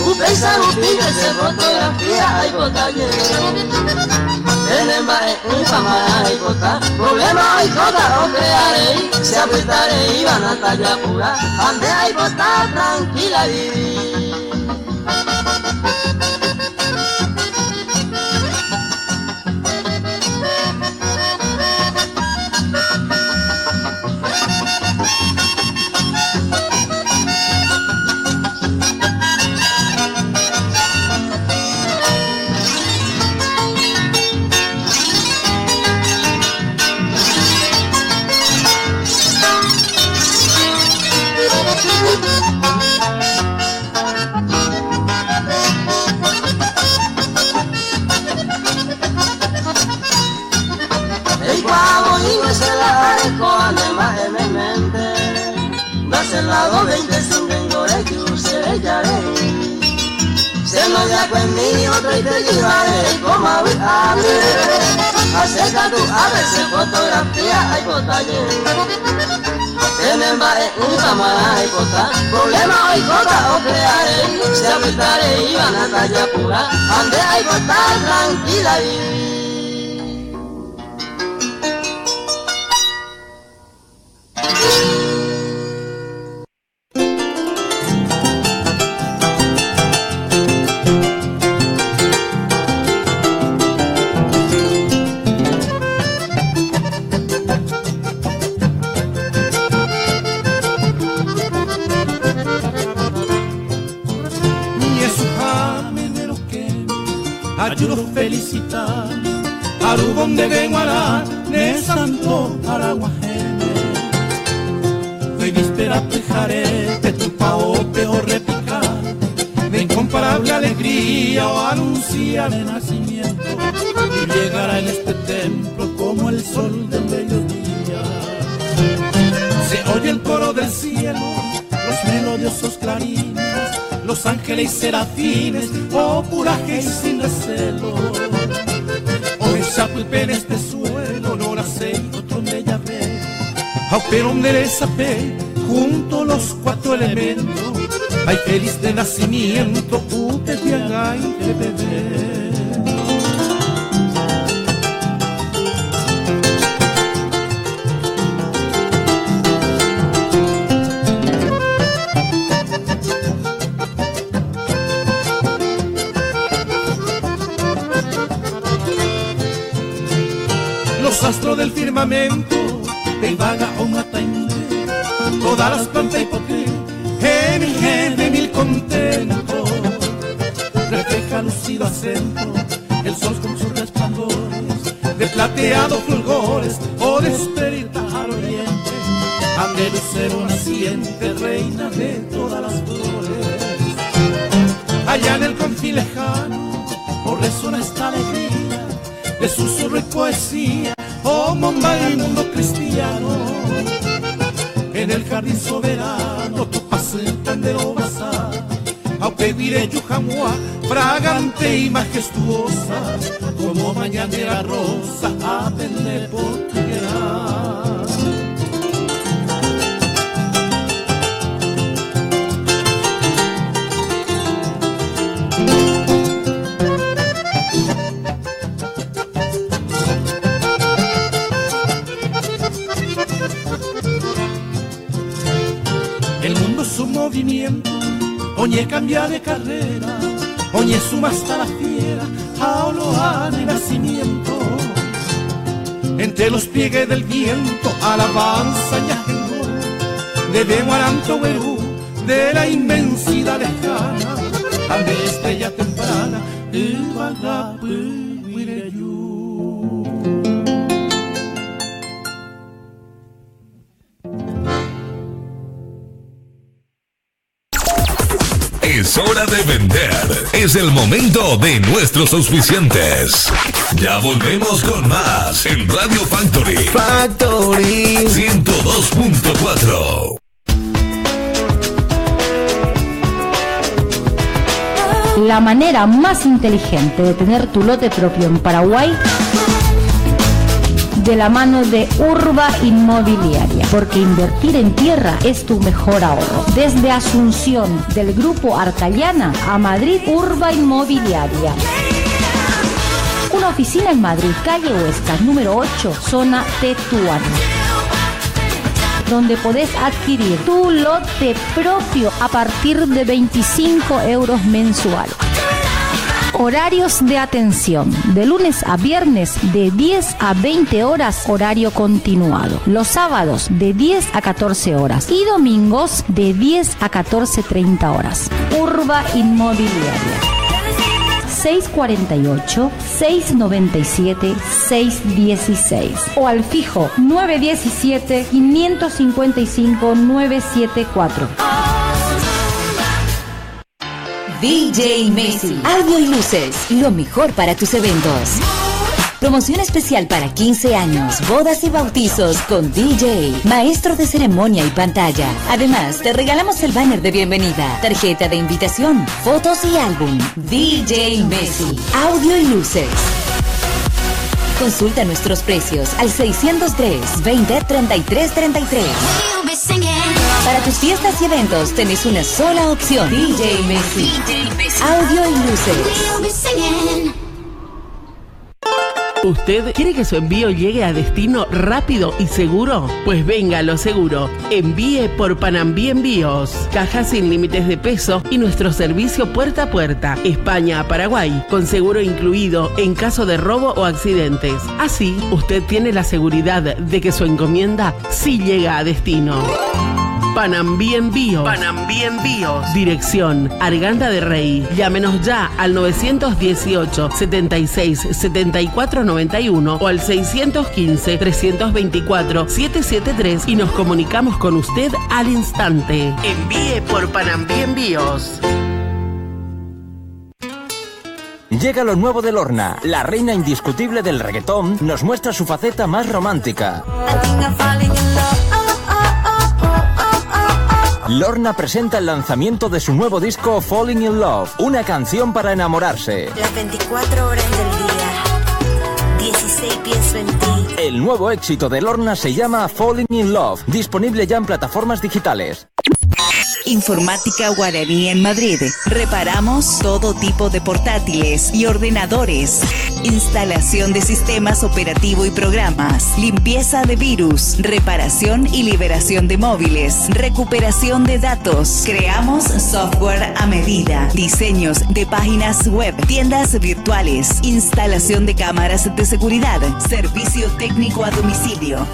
upesa upine se fotografía hay botalle. Tenemba un famara hay bota, problema hay toda o creare, se apuestare y van a talla pura, ande hay bota tranquila vivir. Se no ya conmigo te llevaré como a mí. Acerca tu a veces fotografía hay botalle. Tienen bares un camarada y cota. Problema hay cota o crearé. Se apretaré y van a talla pura. Ande hay cota tranquila y ayudo felicitar Arubón de Benguará ne santo Araguajene de víspera pejaré de tu paope o repicar de incomparable alegría o anunciar el nacimiento y llegará en este templo como el sol del mediodía. Se oye el coro del cielo, los melodiosos clarines, los ángeles y serafines, oh puraje y sin recelo. Hoy Chapulpe en este suelo, no la sé, otro donde ya ve, pero donde le sapé, junto los cuatro elementos, hay feliz de nacimiento, ute de agay de bebé. Astro del firmamento, de vaga o matainde, todas las plantas y poté, de mil contentos, refleja lucido acento, el sol con sus resplandores, de plateado fulgores, o despertar oriente, ande lucero naciente, reina de todas las flores. Allá en el confín lejano, por resuena esta alegría, de susurro y poesía, oh momba del mundo cristiano. En el jardín soberano tu pasean de obasa, aunque vire Yujamua, fragante y majestuosa, como mañanera rosa, a tener por tierra. Su movimiento, oñe cambia de carrera, oñe suma hasta la fiera, aoloa de nacimiento. Entre los pliegues del viento, alabanza y de Benguaranto Huerú, de la inmensidad lejana, al de estrella temprana, el Bagapu Huireyú. Es hora de vender. Es el momento de nuestros auspiciantes. Ya volvemos con más en Radio Factory. Factory 102.4. La manera más inteligente de tener tu lote propio en Paraguay, de la mano de Urba Inmobiliaria, porque invertir en tierra es tu mejor ahorro. Desde Asunción, del Grupo Arcayana, a Madrid, Urba Inmobiliaria. Una oficina en Madrid, calle Huescas, número 8, zona Tetuán, donde podés adquirir tu lote propio a partir de 25 euros mensual. Horarios de atención, de lunes a viernes de 10 a 20 horas, horario continuado. Los sábados de 10 a 14 horas y domingos de 10 a 14:30 horas. Urba Inmobiliaria. 648-697-616 o al fijo 917-555-974. DJ Messi, audio y luces, lo mejor para tus eventos. Promoción especial para 15 años, bodas y bautizos con DJ, maestro de ceremonia y pantalla. Además, te regalamos el banner de bienvenida, tarjeta de invitación, fotos y álbum. DJ Messi, audio y luces. Consulta nuestros precios al 603 20 33 33. Para tus fiestas y eventos tenés una sola opción. DJ Messi, audio y luces. ¿Usted quiere que su envío llegue a destino rápido y seguro? Pues venga lo seguro. Envíe por Panambí Envíos. Cajas sin límites de peso y nuestro servicio puerta a puerta. España a Paraguay, con seguro incluido en caso de robo o accidentes. Así, usted tiene la seguridad de que su encomienda sí llega a destino. Panambí Envíos. Panambí Envíos. Dirección Arganda de Rey. Llámenos ya al 918 76 74 91 o al 615 324 773 y nos comunicamos con usted al instante. Envíe por Panambí Envíos. Llega lo nuevo de Lorna, la reina indiscutible del reggaetón, nos muestra su faceta más romántica. Lorna presenta el lanzamiento de su nuevo disco Falling in Love, una canción para enamorarse. Las 24 horas del día, 16 pienso en ti. El nuevo éxito de Lorna se llama Falling in Love, disponible ya en plataformas digitales. Informática Guaraní en Madrid. Reparamos todo tipo de portátiles y ordenadores. Instalación de sistemas operativo y programas. Limpieza de virus. Reparación y liberación de móviles. Recuperación de datos. Creamos software a medida. Diseños de páginas web. Tiendas virtuales. Instalación de cámaras de seguridad. Servicio técnico a domicilio.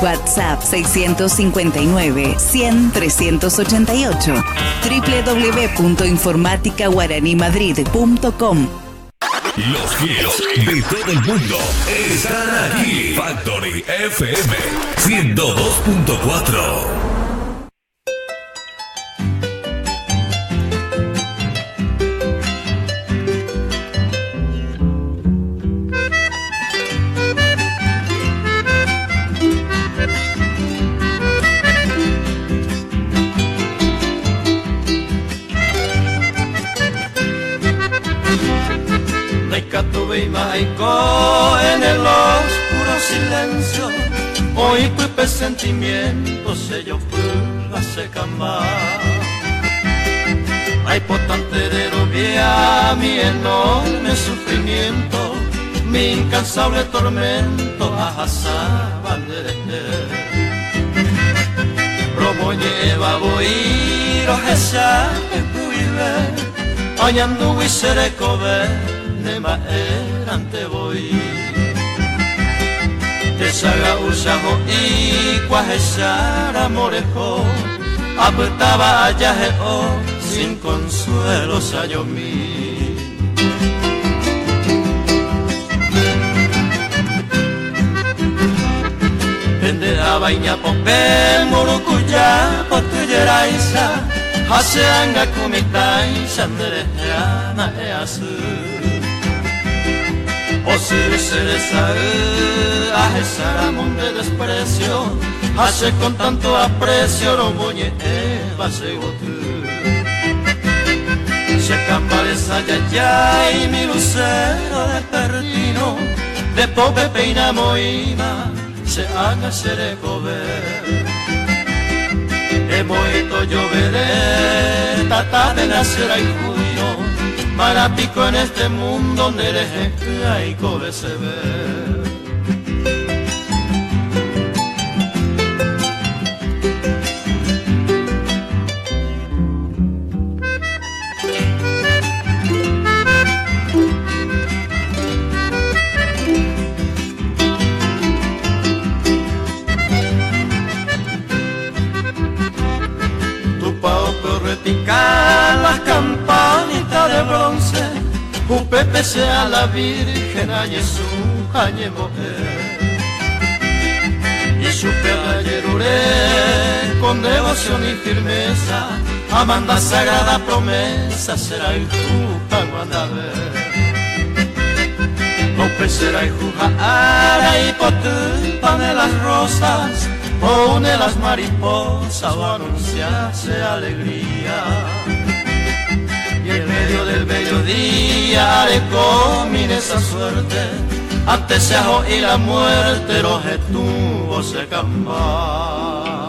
WhatsApp 659 100 388 www.informaticaguaranimadrid.com. Los hits de todo el mundo están aquí. Factory FM 102.4. En el oscuro silencio, hoy tu sentimiento se yo la seca más. Ay, potente de novia, mi enorme sufrimiento, mi incansable tormento, ajasaban de Robo lleva voy, rojesa, puive, ayando y serecobe. Nema erante voy te saga usaho y cuajeshara morejo apretaba allajeo sin consuelo sayomi pende a baña popel murucuya potuyeraisa haseanga kumitai sanderejana easu o si se desae a esa de desprecio, hace con tanto aprecio no moñe eva se gotu. Se cambareza ya y mi lucero de pertino, de pope peina moima, se haga serecover. Emoito lloveré, tata de nacer y judio. Marapico en este mundo nereje y cobe se ve. Tu pao repicar las campanitas de bronce, Upepe sea la Virgen, a Jesús, a mujer. Y su yeruré con devoción y firmeza, amanda sagrada promesa, será el tu pan ver. o pecera y jujara y potupa de las rosas, o une las mariposas, o anunciarse alegría. Y en medio del bello día le combine esa suerte, antes se ajo y la muerte los estuvo se campa.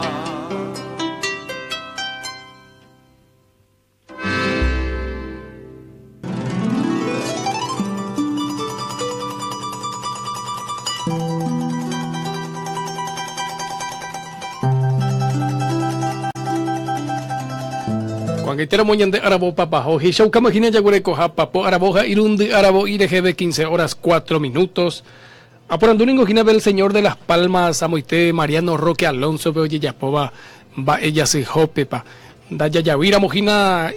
Cuanguitero moñande arabo papajo, hishau kamajina yagure coja papo araboja irundi arabo IRGB 15 horas 4 minutos. Aporanduningo ginabel el señor de las Palmas, amoite Mariano Roque Alonso, veo yapoba, va ella se jopepa. Da yayavira mojina,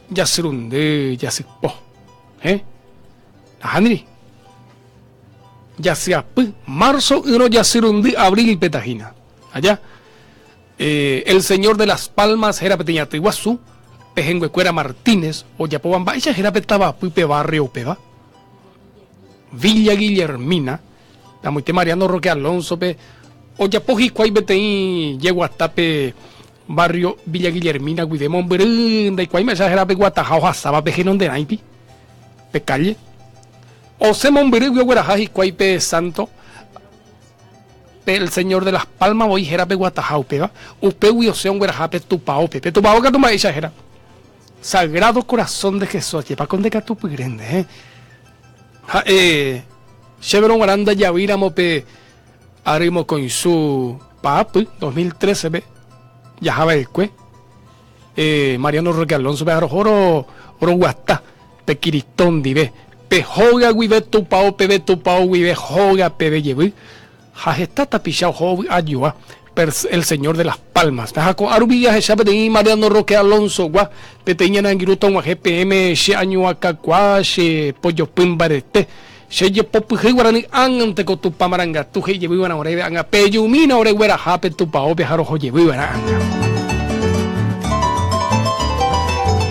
ya serunde, ya se po, Henry. Ya sea marzo, uno ya serunde, abril petajina. Allá. El señor de las Palmas, Jerapeteñate Iguazú, Pejenguecuera Martínez, Oyapobamba, ella Jerapetaba, Puipe Barrio, Peba, Villa Guillermina, Tamoite Mariano Roque Alonso, Oyapoji, Cuaybeteí, Yeguatape, Barrio Villa Guillermina, Guidemón, Berenda, y Cuayme, esa Jerape Guatajaoja, Saba, Pejenón de Naipi, Pecalle, Osemón, Beregu, Guarajaji, Cuaype Santo, el señor de las Palmas, voy jerape guatajau, peba, upewi o sea un guarajape tupao, pepe, tupao que toma ella jera. Sagrado corazón de Jesús, lleva con de catupu grande, Chevron Guaranda Yavira Mope, Arimo con su papu, 2013, ve, Yajaba el cue, Mariano Roque Alonso, ve, oro guatá, pequiristón, dive, pejoga, guive, tupao, pebe, tupao, guive, joga, pebe, lleve. Está tapillado ayuda el señor de las Palmas. Arubilla de Mariano Roque Alonso, gua, peteña nangiruto, GPM, she año acá, she pollo pimbarete, she ye popu guarani ante con tu pamaranga, tu he llevan a oreve, anga peyumina oreguera jape tu pao, bejarojo llevan.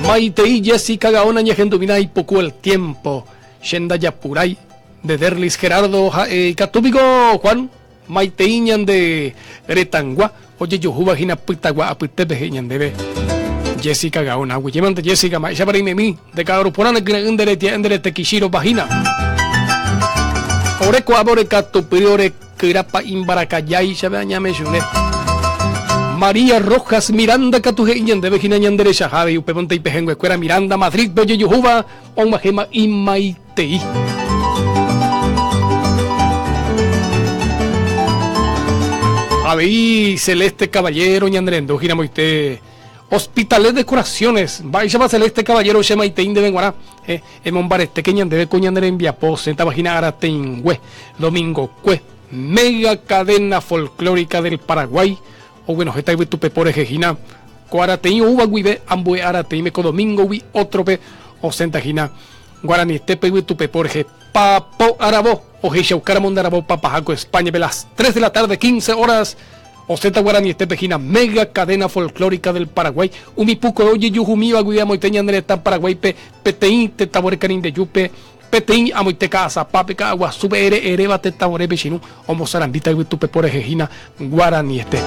Maite y Jessica Gaona, ñejendumina y poco el tiempo, Shenda Yapuray, de Derlis Gerardo, Catúbico Juan. Maiteiñan de Retangua, oye yo jubajina pitagua apitepejeñan debe Jessica Gaona, huyeman de Jessica, ya para mí, de Caruporana que endere tequishiro vagina. Oreco abore catu priore kirapa imbaracayay, ya veaña mencioné. María Rojas Miranda Catujeñan de Vejina Ñandere Shajabe, Upemonte y Pejengue, Cuera Miranda, Madrid, oye yo juba, Omajema y Maitei. Aveí Celeste Caballero, ñandrendo, giramoite, Hospitales de Curaciones, vaya va Celeste Caballero, Shemaitein de Benguará, Monbarete, que ñandere, coñandere en Viapó, Senta Vagina Arateingüe, Domingo Cue, Mega Cadena Folclórica del Paraguay, o bueno, está tu pepore jejina, Cuaratein, Uva Guibe, Ambue Arateime, Domingo, Ui, otro pe, o Senta Jina, Guarani, Estepe, tu pepore, Papo Arabó, Ojishaucara Mondarabó, Papajaco, España, de las 3 de la tarde, 15 horas, Oceta Guarani, Estepejina, Mega Cadena Folclórica del Paraguay, Umipuco, Oye, Yujumiba, Guiamoiteña, Neretán, Paraguay, Peteín, Tetaborecarín de Yupe, Peteín, Amoiteca, Zapapeca, Agua, Sube, Ereba, Tetabore, Bechinu, Homo Sarandita, Tupe, por Ejejina, Guarani, Estepe.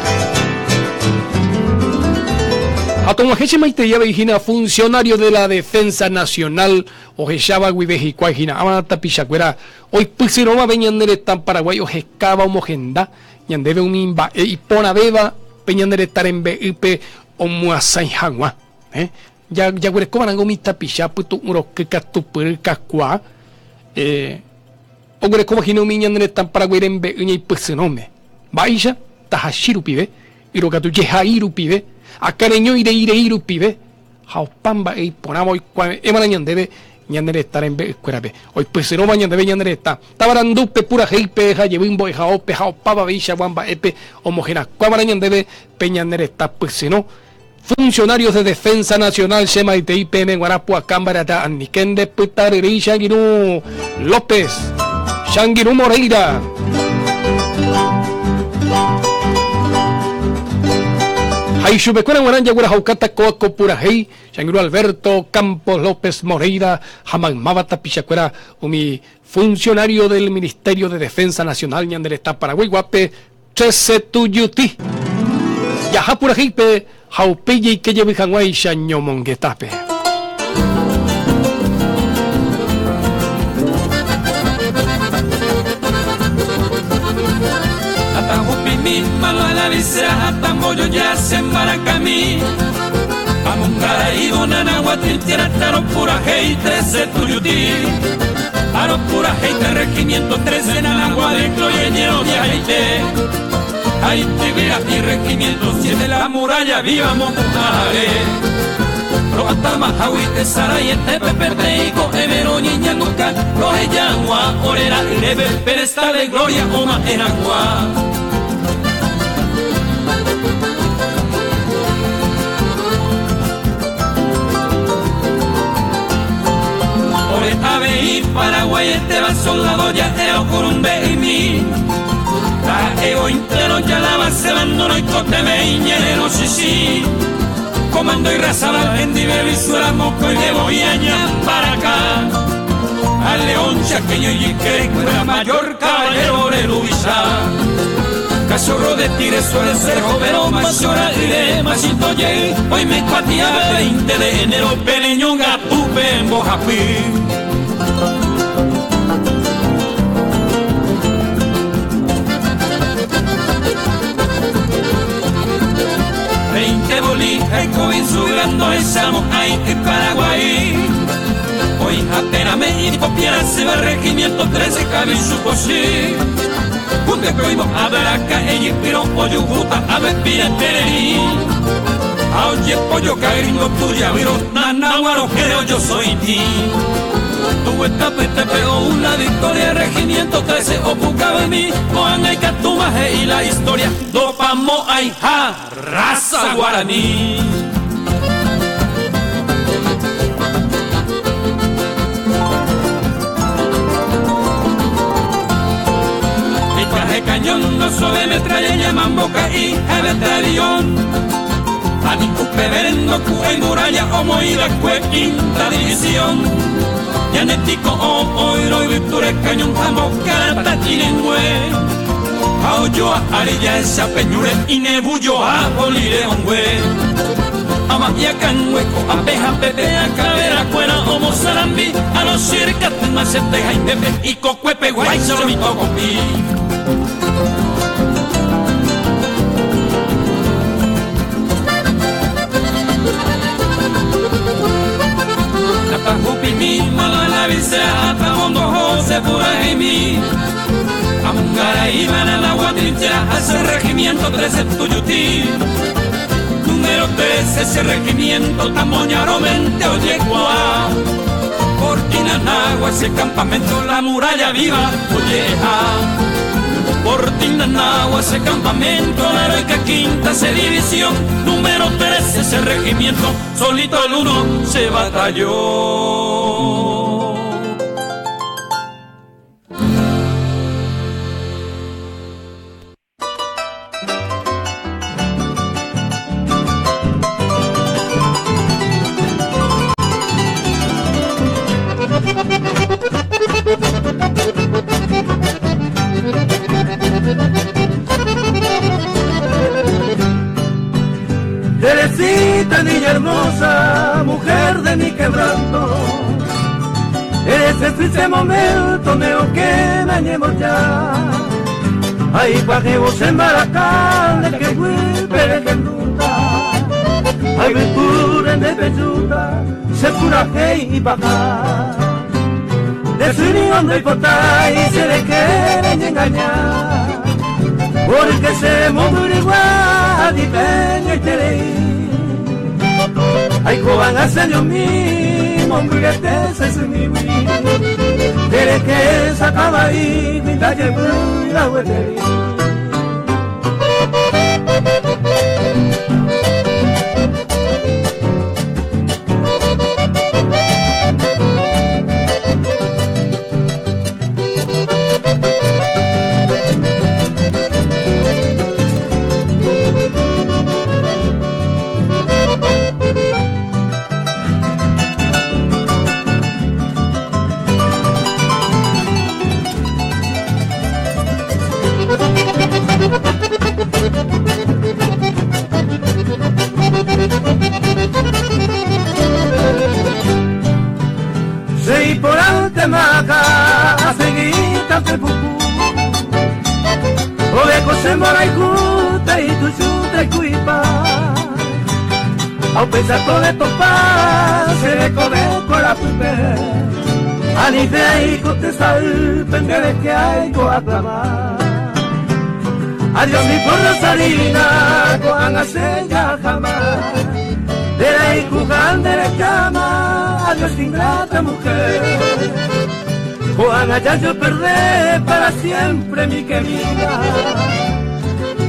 Atomajeche Maiteya Vejina, funcionario de la Defensa Nacional, Ojechaba Guivejicuajina, Amata Pichacuera, hoy Pixiroma Peñandere tan Paraguay, Ojecaba Homogenda, Ñandebe un imba, y Ponabeba, Peñandere Tarembe, Ipe, Omuasaijagua, ya Guerecoban Angomita Pichaputu, Uroque Catupur, Cascua, o Guerecoba Ginomiñandere tan Paraguay en Be, y Pixinome, Baija, Tajashiru Pibe, Irocatu Yehairu Pibe, Acareño ireiru pibe, Jaupamba y ponamos emanañan debe ñandere estar en escuerabe. Hoy pues no bañan debe ñandere está. Tabarandupe pura heipe, jayebimbo y jaope, jaopaba villa, guamba epe, homogena. Cuamarañan debe peñandere está, pues no. Funcionarios de Defensa Nacional, Shema y TIPM, Guarapua, Cámara, Aniquende, Putariri, Shangiru López, Shangiru Moreira. Aishubecuera Guaranya Guarajaucata Coaco Purajei, Shangru Alberto Campos López Moreira, Jamamabata Pichacuera, mi funcionario del Ministerio de Defensa Nacional, Ñanderesta Paraguay, Guape, Chese Tuyuti. Yaja Purajeipe, Jaupille y que lleve Hanguay, Shañomonguetape. Malo a la visera, hasta mollo ya se embaracamí. Amungara y donana, tierra, taro pura hey, 13 tuyuti. Aro pura hey, de regimiento 13 en el agua de cloyeñero de Haití. Haití, vira y regimiento 7, la muralla viva Montajare. Roata Mahawi, Tesara y Etepe Perdeico, Evero, Niña Luca, Roje Yangua, Orera, Irebe, Peresta de Gloria, Oma, Erangua. Ave y Paraguay este va soldado ya eo curumbe y mi ta ego intero ya la base abandono y cote me iñero shishi comando y razaba en diversuela moco y de boyaña para acá al león chaqueño y que era mayor caballero de Luisa cachorro de tigre suele ser jovero machora y de machito ye hoy me pateaba 20 de enero peleño gatupe en Bojapí. Bolígrafo insulando estamos ahí en Paraguay. Hoy apenas me y copiara se va regimiento 13 cabe su cosí. Junte coimo a ver acá ella inspiró pollo juta a ver piratería. A oye pollo cagringo tuya viro nanaguaro creo yo soy ti. Tu etapa te pegó una victoria, regimiento 13 opucaba en mí, Moan hay catumaje y la historia, dopamo hay ja, raza guaraní. Mi traje cañón no suele metralla, llaman boca y batallón. A mi cupe verendo, cuba y muralla, homo y la quinta división. Yanetico o oiro y victoria cañón jamo carata tirengue Aoyo a arilla esa peñure y nebullo a polireongüe Amagia canhueco a peja pepe a cabera cuera homo sarambi a los circa macete jaimepe y cocuepe guay solo mi cocopi. Jupi malo a la visera, hasta Mondo José pura y mi Amungara iban a la guatrinchera, hace regimiento 13 Tuyutí. Número 13 ese regimiento, Tamoñaro 20 Oyegua. Cortina Nagua ese campamento, la muralla viva Olleja. Cortina Nagua ese campamento, la heroica quinta se división. Número 13 ese regimiento, solito el 1 se batalló. Teresita, niña hermosa, mujer de mi quebranto, ese triste momento neo que me llevo ya. Ahí paje vos en Maracán, de que vuelve que nunca. Hay ventura en de belluta, se pura y baja. De su unión de potay se le quieren engañar, porque se movió igual y peña y tereí. Ay, coban a señor mismo, hamburguete se sumibí. Tere que sacaba ahí, mi talle muy la huetería. se mora y justa y tu chuta y cuipa. Ao pensar todo esto paz, se le come con la pupe. Ani de ahí con te salpen de que hay con aclamar. Adiós mi por Rosarina, con hacer jamás. De ahí jugando de la cama, adiós ingrata mujer. Juan, allá yo perdé para siempre mi querida.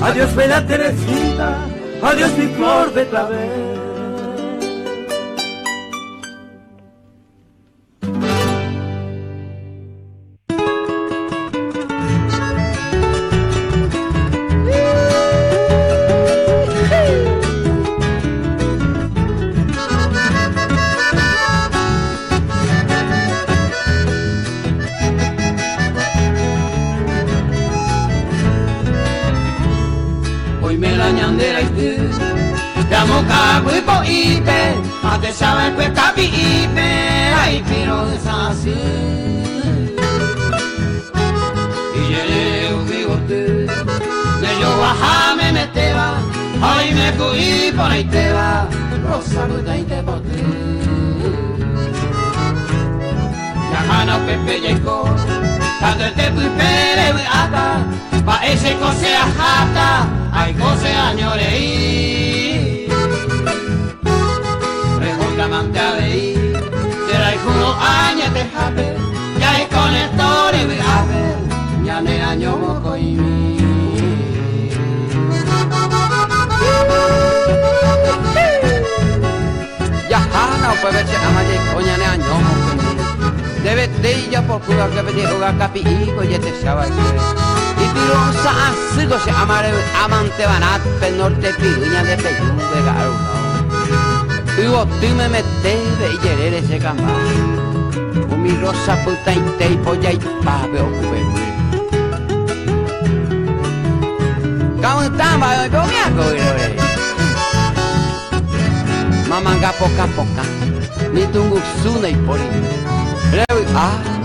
Adiós bella Teresita, adiós mi flor de clavel. Te sabe pues capi y pe, ay pero desasí. Y llegué un bigote, me yo bajame me te va, ay me cogí por ahí te va, rosa puta y te boté. Ya gana pepe llegó, tanto te fui pere acá, pa ese cose a jata, ay cose a ñoreí. Amante a veí, será y juro años de jape, ya es con esto y a ver, ya me año moco y mi. Ya jana o puede ser amaye coña ne año moco y mi. Debe de ya por cuidar que pedir hogar capi y ya te sabe que. Y pirosa así se amante banate norte piruña de peyún de garo. Y vos tú me metés y querer ese cambá. O mi rosa puta y te y polla y pape o cubero. ¿Cómo estamos? ¿Cómo me hago? Mamanga poca poca. Ni tungu suna y pori.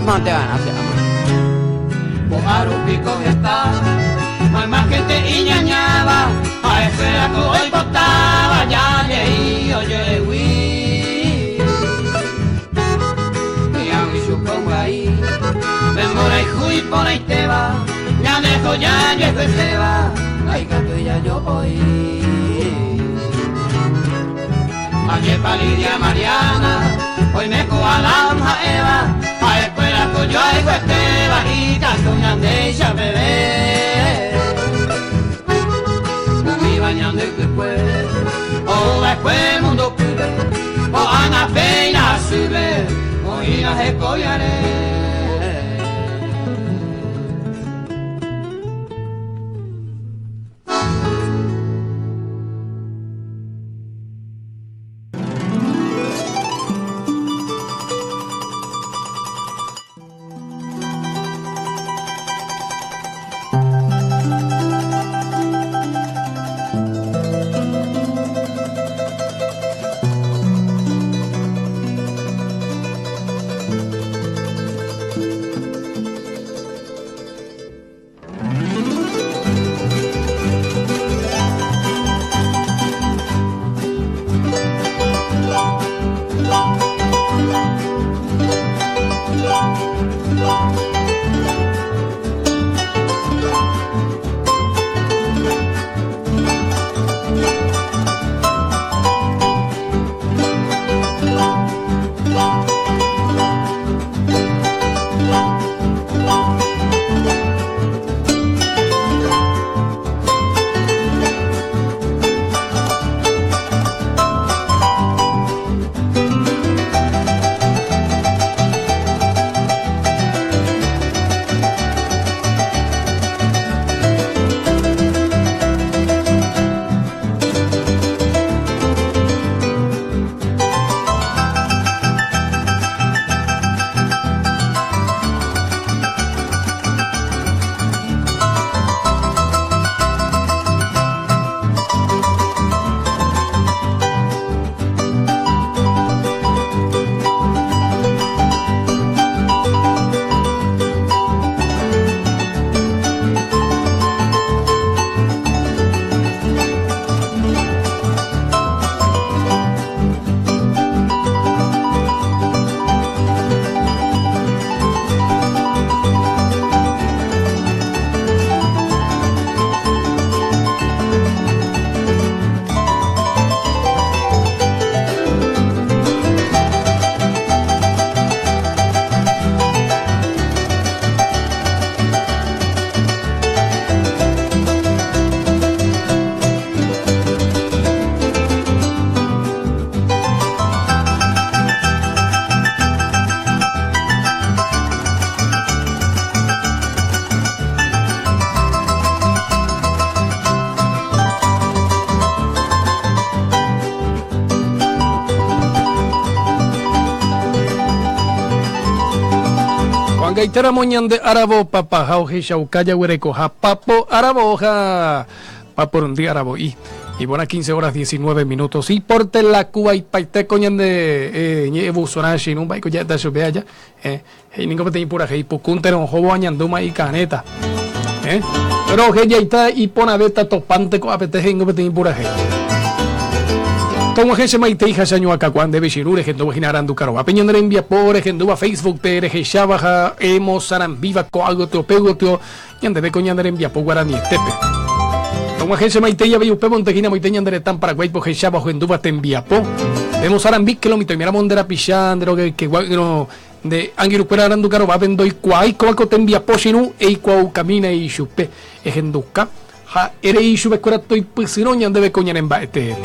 Mante ganas se ama. Bojaru pico que está. Más que te iñañaba. A espera que hoy botaba. Ya leí, oye, güey. Y a mi supongo ahí. Ven por ahí, juy, por ahí te va. Ya dejo, ya se va. Ay, gato, ya yo voy. Ayer pa' Lidia Mariana. Hoy me coja la hoja Eva. A espera que yo hay Esteba. Y canto una andella, bebé. Bañando y después, o después el mundo pide, o ana feina sube, o ina se coyaré. gaitera moñande arabo papa jauge shaukaya huereco papo araboja papo un día arabo y buenas 15 horas 19 minutos y porte la Cuba y paite coñande ñebu sonashi no vai coya da subea ya y ningo te impura hei pukunte no jobo añanduma y caneta pero que ya está y pona beta topante ko apete ningo te impura hei como gente maite hija año acá cuando debe shirure gente vaginarandu caro a peñón de envía por gente a Facebook pere que shabaja emo saran viva co algo te pego te ñande de coñande envía por guarani estepe como gente maite ya veo pe montejina maite ñande tan Paraguay por que shabajo en duba te envía po vemos saran big kilómetro mira mondera pillandero que no de angiru cuerarandu caro va vendo y cuai co te envía po shinu e cuau camina y chupe e genduca ha ere y chube cuerato y pisino ñande de coñan en ba este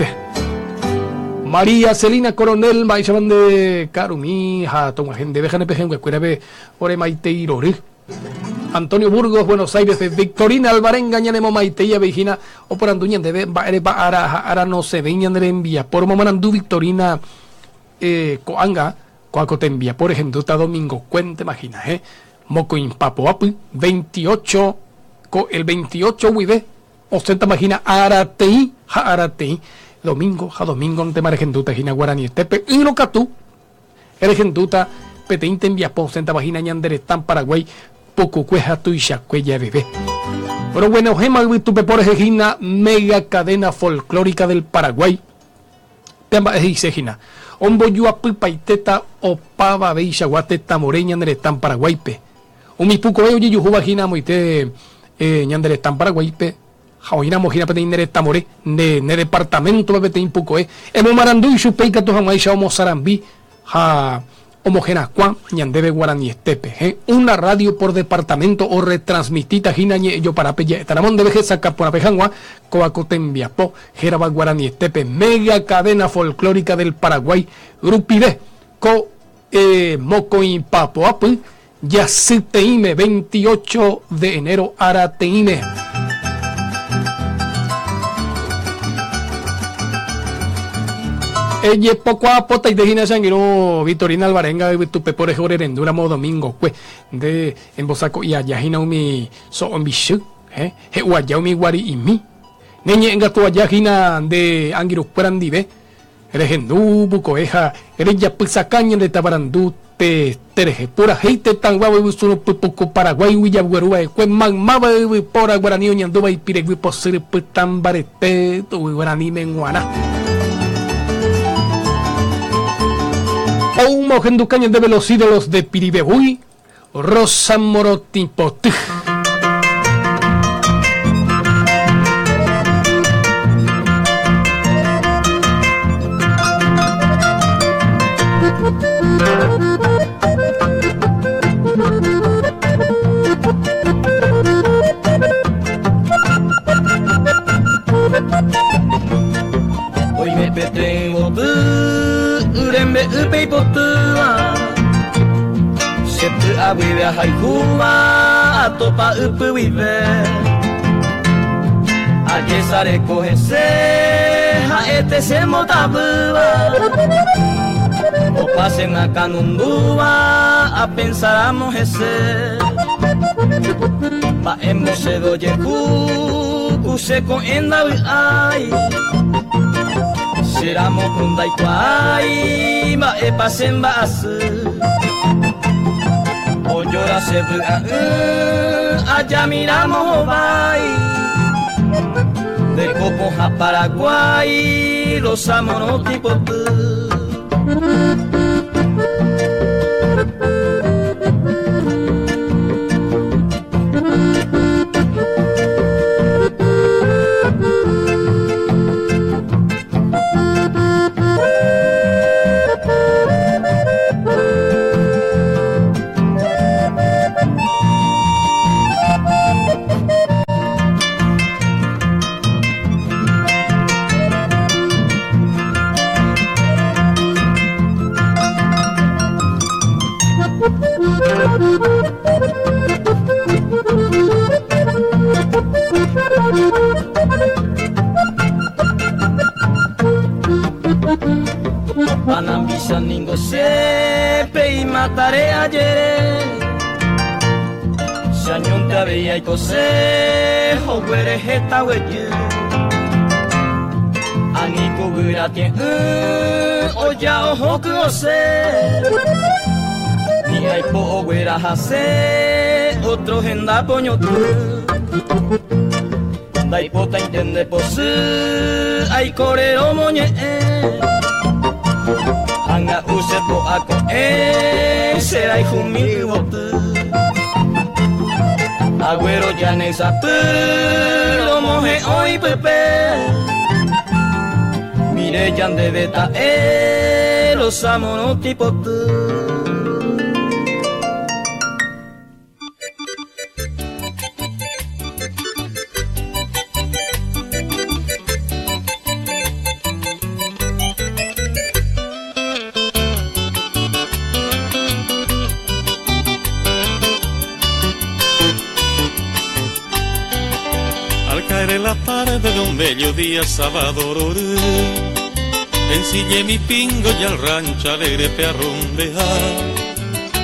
María Celina Coronel Maichaban de Carumi, Toma gente de Janepejen, Cuerebe, Ore Maite Irori. Antonio Burgos, Buenos Aires, de Victorina Alvarenga, Ñanemo Maite, Vigina, o por Anduñan de Ara no se veñan de envía, por Momanandú Victorina Coanga, Coacote envía, por ejemplo, Domingo, cuente, imagina, Moco Impapo Apu, 28, el 28 Wibe, ostenta, imagina, Aratei, domingo ante marejenduta gina guarani estepe y no catú erejenduta peteinte envía posenta vagina ñandere tan Paraguay poco cueja tu y chacuella bebé pero bueno gema tu pepores gina mega cadena folclórica del Paraguay tema dice gina ombo yua paiteta o pava beisha guateta moreña ñandere tan Paraguay pe un mi puco veo yuju vagina moite ñandere tan Paraguay pe Jaoina mojina pete indere tamore ne departamento pete impuco emo marandu y supeica to jamaisha homo sarambi ja homogena cuan ñandebe guarani estepe una radio por departamento o retransmitita gina yo para pella taramón debe sacar por apejangua coacoten po jeraba guarani estepe mega cadena folclórica del Paraguay grupide co moco y papo apu ya teime 28 de enero arateime ella poco a pota y de Gina Sanguino Victorina Alvarenga tu pepore jorerendura mo domingo pues de en bosaco y allá Gina mi so ambishu guaya mi guari y mi neñe en gato allá Gina de Angiru Cuerandive erejendu bucoeja ereya pisacaña de Tabarandú te tereje pura heite tan guau busuno poco Paraguay huilla guarua cuen magmaba por guaraní ñanduba y piregui posir putan barete tu guaraní menguana o un mojenducaña de los ídolos de Piribebuy, Rosa Morotipotí. Hoy me petengo Urembe upei potua Sepe abibe haikuma Atopa upu vive Aye sare kohese Haete se motabua O pasen a canundua A pensar a mojese Pa emose doye Kuse con enda ai Seramo kundai kwai ma e pasen bas O llora se allá miramos vai De Copos a Paraguay los amonotipos Panambisa ningo sepe y mataré ayer Oita veía y consejo, güeres esta güey. Anico güera tiene, oya ojo que no sé. Ni hay po güera hace, otro genda poño tú. Dai pota entiende pose, ay corero moñe. Anga use po ako, será hijo mío bote. Agüero ya ne sape, lo moje hoy pepe. Mire ya de beta, los amonos tipo tú. La tarde de un bello día sábado ensillé mi pingo y al rancho alegre pe a rumbear.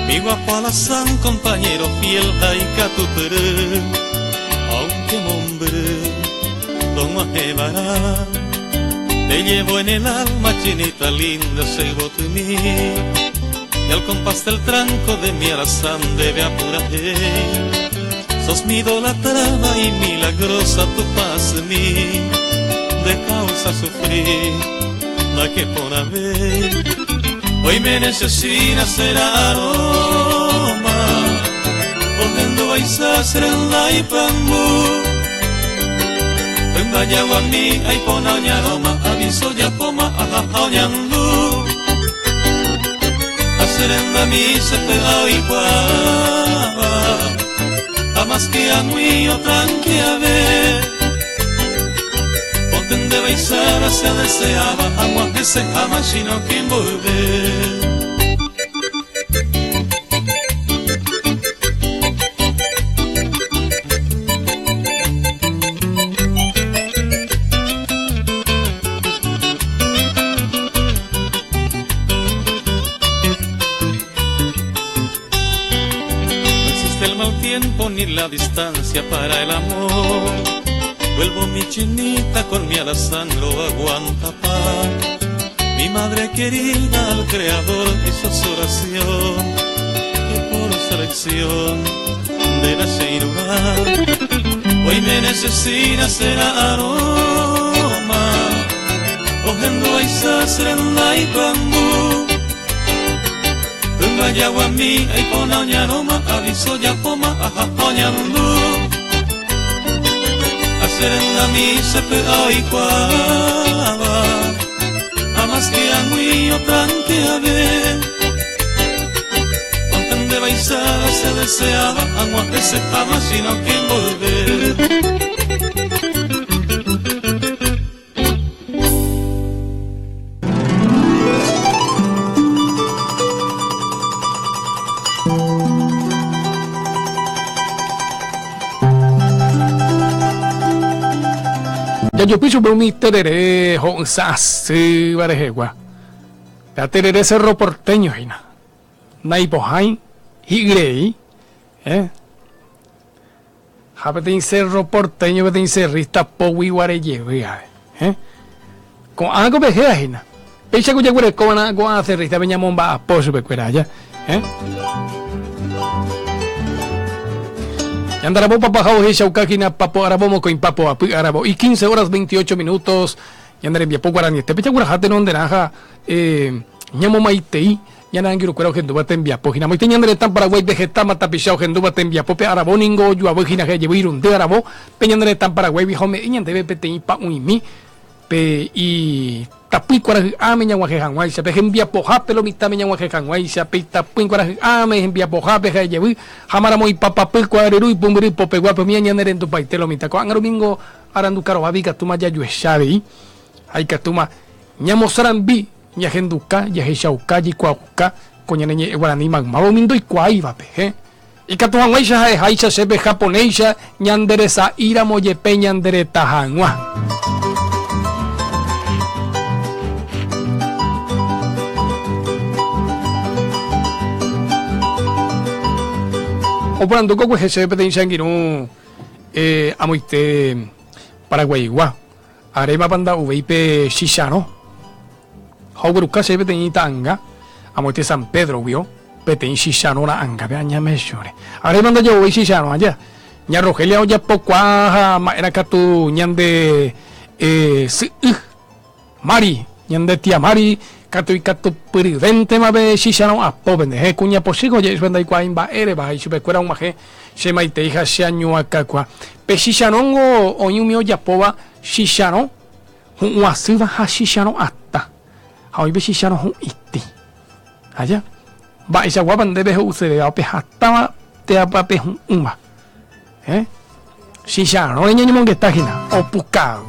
Mi guapo alazán, compañero fiel, jaica tu teré. Aunque hombre, don Majebará, te llevo en el alma, chinita linda, se bote mí. Y al compás del tranco de mi alazán debe apurar. Sos mi idolatrada y milagrosa tu paz en mí, de causa sufrir, la que por haber. Hoy me necesita ser aroma, cogiendo vais a ser en la ipambu. En vaya a mí, hay ponaña aroma, aviso ya poma, ajajañandu. Hacer en la misa te da igual. Más que a mí otra que a ver, ponten de bailar se deseaba, agua que se ama sino quien volver. Ni la distancia para el amor, vuelvo mi chinita con mi alazán, lo aguanta paz. Mi madre querida al creador hizo su oración, que por selección de la Sheirubá hoy me necesita ser aroma, cogiendo a Isas, Renda y Bambú. Vaya a mí, ay ponaña aroma, aviso ya poma, ajajañandu. Hacer en la misa pega y cuava, a más que a mí otra que a ver. Ponten de bailar se deseaba, agua que se ama sino quien volver. Yo pienso por mi tereré, jonzas, barejegua. La tereré cerro porteño, hina. Naipohain, higrei, Japetín cerro porteño, betín cerrista, powi guareyegua, Con algo vejea, hina. Pecha cuya cuere, con a cerrista, veñamomba, a poso, becueraya, Y andarabo papajao he shaukakina papo arabomo con papo api arabo y 15 horas 28 minutos y andare via po guarani te pecha gurajate non de naja ñamo maitei ya nangiru cuero gente va tembia po hina moite ñandere tan paraguay vegetama tapichao gente va tembia po pe araboningo yo abujina que llevirun de arabo peñandere tan paraguay viejo me ñande pe te pa uimi pe y tapi cuara ame ña waje hanwai se pe envia po hapelo mitame ña waje hanwai se pe tapi cuara ame envia po hape que llevi hamara moi papa pe cuareru y pumbri po pe guapo mi ñandere en tu paitelo mitako angaromingo arandu karo abiga tuma ya yo shabe hay que tuma ñamosran bi ña genduka ya heshauka y kwauka coñaneñe guarani magmabo mindo y kwaiba pe y que tu hanwai se haisha se be japonesa ñanderesa ira moye pe ñandere tahanwa. O por anduco pues ese pete insanguino amoite Paraguaywa. Arema panda uveipe shishano. Hauruka se pete tanga. Amoite San Pedro vio. Pete shishano na anga be añame shore. Arema panda yo uvei shishano allá. Ña Rogelia ya pocuaja era catu ñande Mari ñande tía Mari catu y catu prudente mabe shishano a pobre cuña posigo ya es venda igual imba ere ba y sube cuera un maje se maite hija se año acá cua pe shishanongo o yumio ya poba shishano un asiva ha shishano hasta hoy be shishano un iti allá va esa guapan debe usted a pe hasta te apape un ma shishano no niño que está gina o puca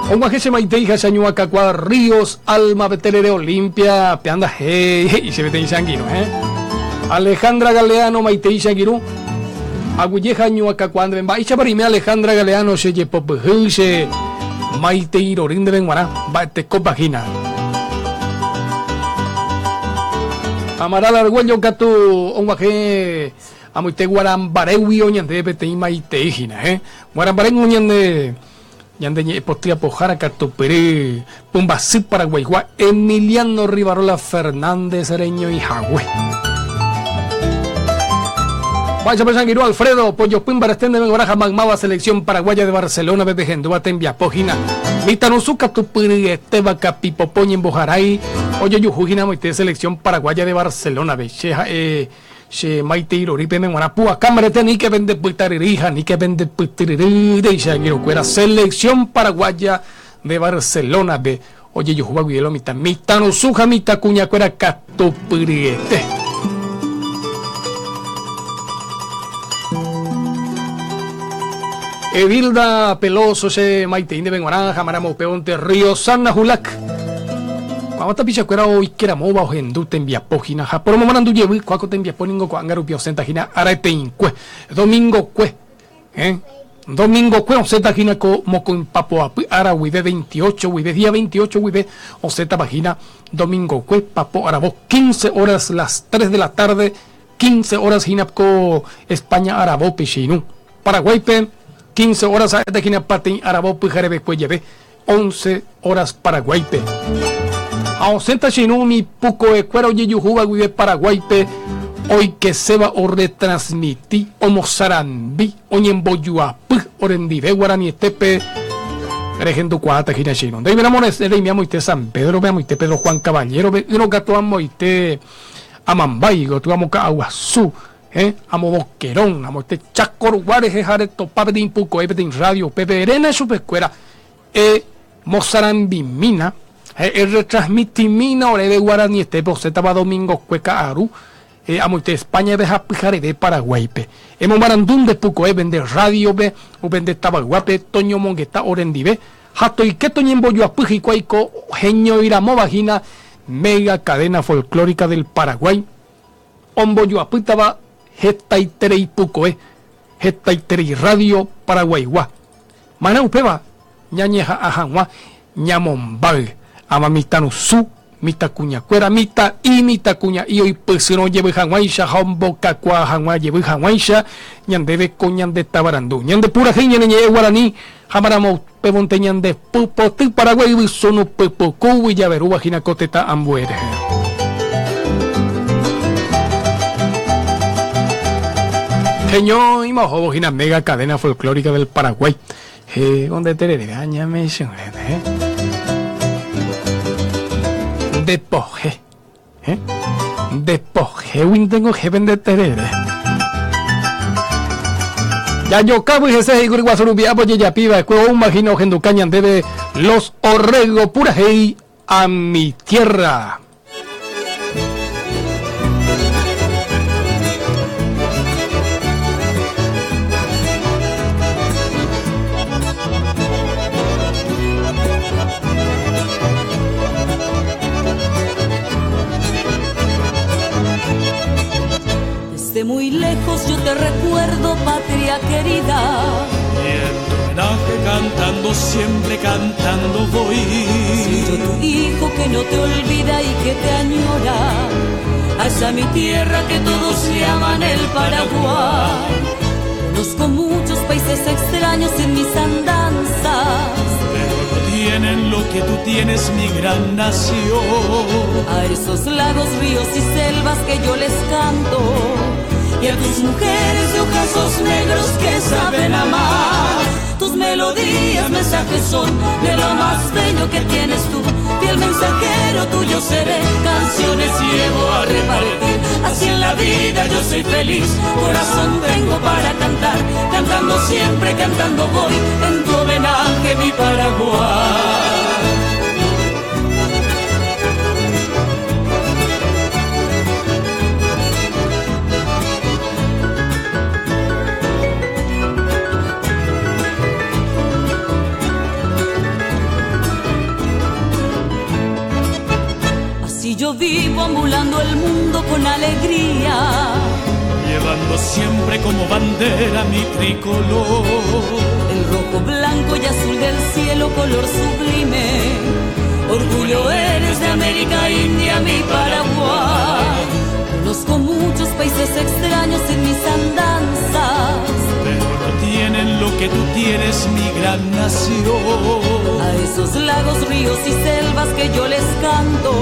un guaje se maite hija se año acá cua ríos alma betelere Olimpia pe anda y se vete sanguino Alejandra Galeano maite y sanguino agulleja año acá cuando va y chaparime Alejandra Galeano se llepo se maite y rorín de benguana va te compagina Amaral Argüello Catu, un guaje, amoite Guarambarewi, oñande, pete y maite hijina, Guarambarewi, oñande, ñande, postria pojara, Catu Pere, Pumbasí, Paraguayguá, Emiliano Rivarola Fernández, Areño y Jagüe. Vaya Pesanguirú, Alfredo, Pollo Pimbar, Estende, Bengoraja, Magmaba, Selección Paraguaya de Barcelona, Bebe Gendúa, Tembia, Pojina, Mitanuzuca, Tupiri, Esteba, Capipopoña, en Bojaray, Oye, Yujujina, Moite, Selección Paraguaya de Barcelona, Becheja, Maite, Iroripe, Menguanapúa, Cámara, ni que vende Puitaririja, ni que vende Puitiririja, y Sanguirucuera, Selección Paraguaya de Barcelona, Be, Oye, Yujuba, Guielo, Mitanuzuca, Mitacuñacuera, Catupiriete. Evilda Peloso se maite de Benguaranja, Maramo Peonte Río Sana Julac. Cuando está pichacuera hoy que era mova o gendute en Viapógina, Japón Momandu llevi, cuaco te enviaponingo con Angarupio Sentagina, Araipeíncue, Domingo Cue, Domingo Cue, o Sentagina como con Papo Ara, Wibe 28, Wibe día 28, Wibe, o Sentagina, Domingo Cue, Papo Arabo, 15 horas, las 3 de la tarde, 15 horas, Jinapco, España, Arabo, Pichinu, Paraguaype. 15 horas de Ginapatín, Arabo, Pujarebe, Cuellebe, 11 horas Paraguaype. Ausenta Shinumi, Puco, Ecuero, Yeyujuba, Guibe, Paraguaype, hoy que se va a retransmitir, Omozarambi, Oñemboyuapu, Orendive, Guarani, Estepe, Regendo Cuata, Ginachino. De Miramones, de Miamoite San Pedro, Veamoite Pedro Juan Caballero, uno gatuamoite Amambay, Gotuamoca Aguazú. Amo Boquerón, amo este Chacorguares, Jareto, Papedín Puco, Epedín Radio, Pepe Erena, Superescuela, Mozarambi Mina, retransmitimina, Orebe Guarani, este Poseta, Domingo, Cueca Aru, amo este España, Beja Pijare de Paraguay, Emo Marandún de Puco, vende Radio, vende Tabaguape, Toño Mongueta, Orendive, Jato y que Toño en Boyoapuji, Cuaico, Genio Iramo Vagina, mega cadena folclórica del Paraguay, Omboyoaputaba. Hetaitere Pucoe, Hetaitere Radio Paraguayguá. Mana upeba, ñañeja ajanguá, ñamombal, amamitanusu, mitacuñacuera, mita y mitacuña, y hoy pues no lleve janguaisha, homboca cua janguá, lleve janguaisha, ñandebe coñande tabarandú, ñande pura gente, ñe guaraní, jamaramo pebonte ñande pupo, ti Paraguay, sono pepo, cubi, yaverú, vagina-coteta, ambuere. Señor, y mojo, bojina mega cadena folclórica del Paraguay. Donde te le añame, Despoje. Despoje, win tengo jeven de terere. Ya yo cabo y ese y guasurubiá, pues ya piba, cuego un magino, genducañan debe los orrego pura hey a mi tierra. Desde muy lejos yo te recuerdo, patria querida. Y en tu homenaje cantando, siempre cantando voy. Soy yo tu hijo que no te olvida y que te añora. hacia mi tierra que todos llaman el Paraguay. Conozco muchos países extraños en mis andanzas, pero no tienen lo que tú tienes, mi gran nación. A esos lagos, ríos y selvas que yo les canto, y a tus mujeres de ojazos negros que saben amar. Tus melodías, mensajes son de lo más bello que tienes tú. Fiel mensajero tuyo seré, canciones llevo a repartir. Así en la vida yo soy feliz, corazón tengo para cantar. Cantando siempre, cantando voy, en tu homenaje mi Paraguay. Yo vivo ambulando el mundo con alegría, llevando siempre como bandera mi tricolor. El rojo, blanco y azul del cielo, color sublime. Orgullo eres de América India, mi Paraguay. Conozco muchos países extraños en mis andanzas, pero no tienen lo que tú tienes, mi gran nación. A esos lagos, ríos y selvas que yo les canto,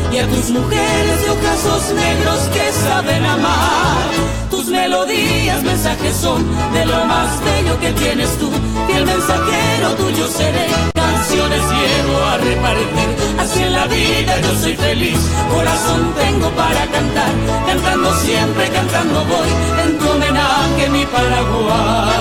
y a tus mujeres de ojazos negros que saben amar. Tus melodías, mensajes son de lo más bello que tienes tú. Fiel mensajero tuyo seré, canciones llevo a repartir. Así en la vida yo soy feliz, corazón tengo para cantar. Cantando siempre, cantando voy, en tu homenaje mi Paraguay.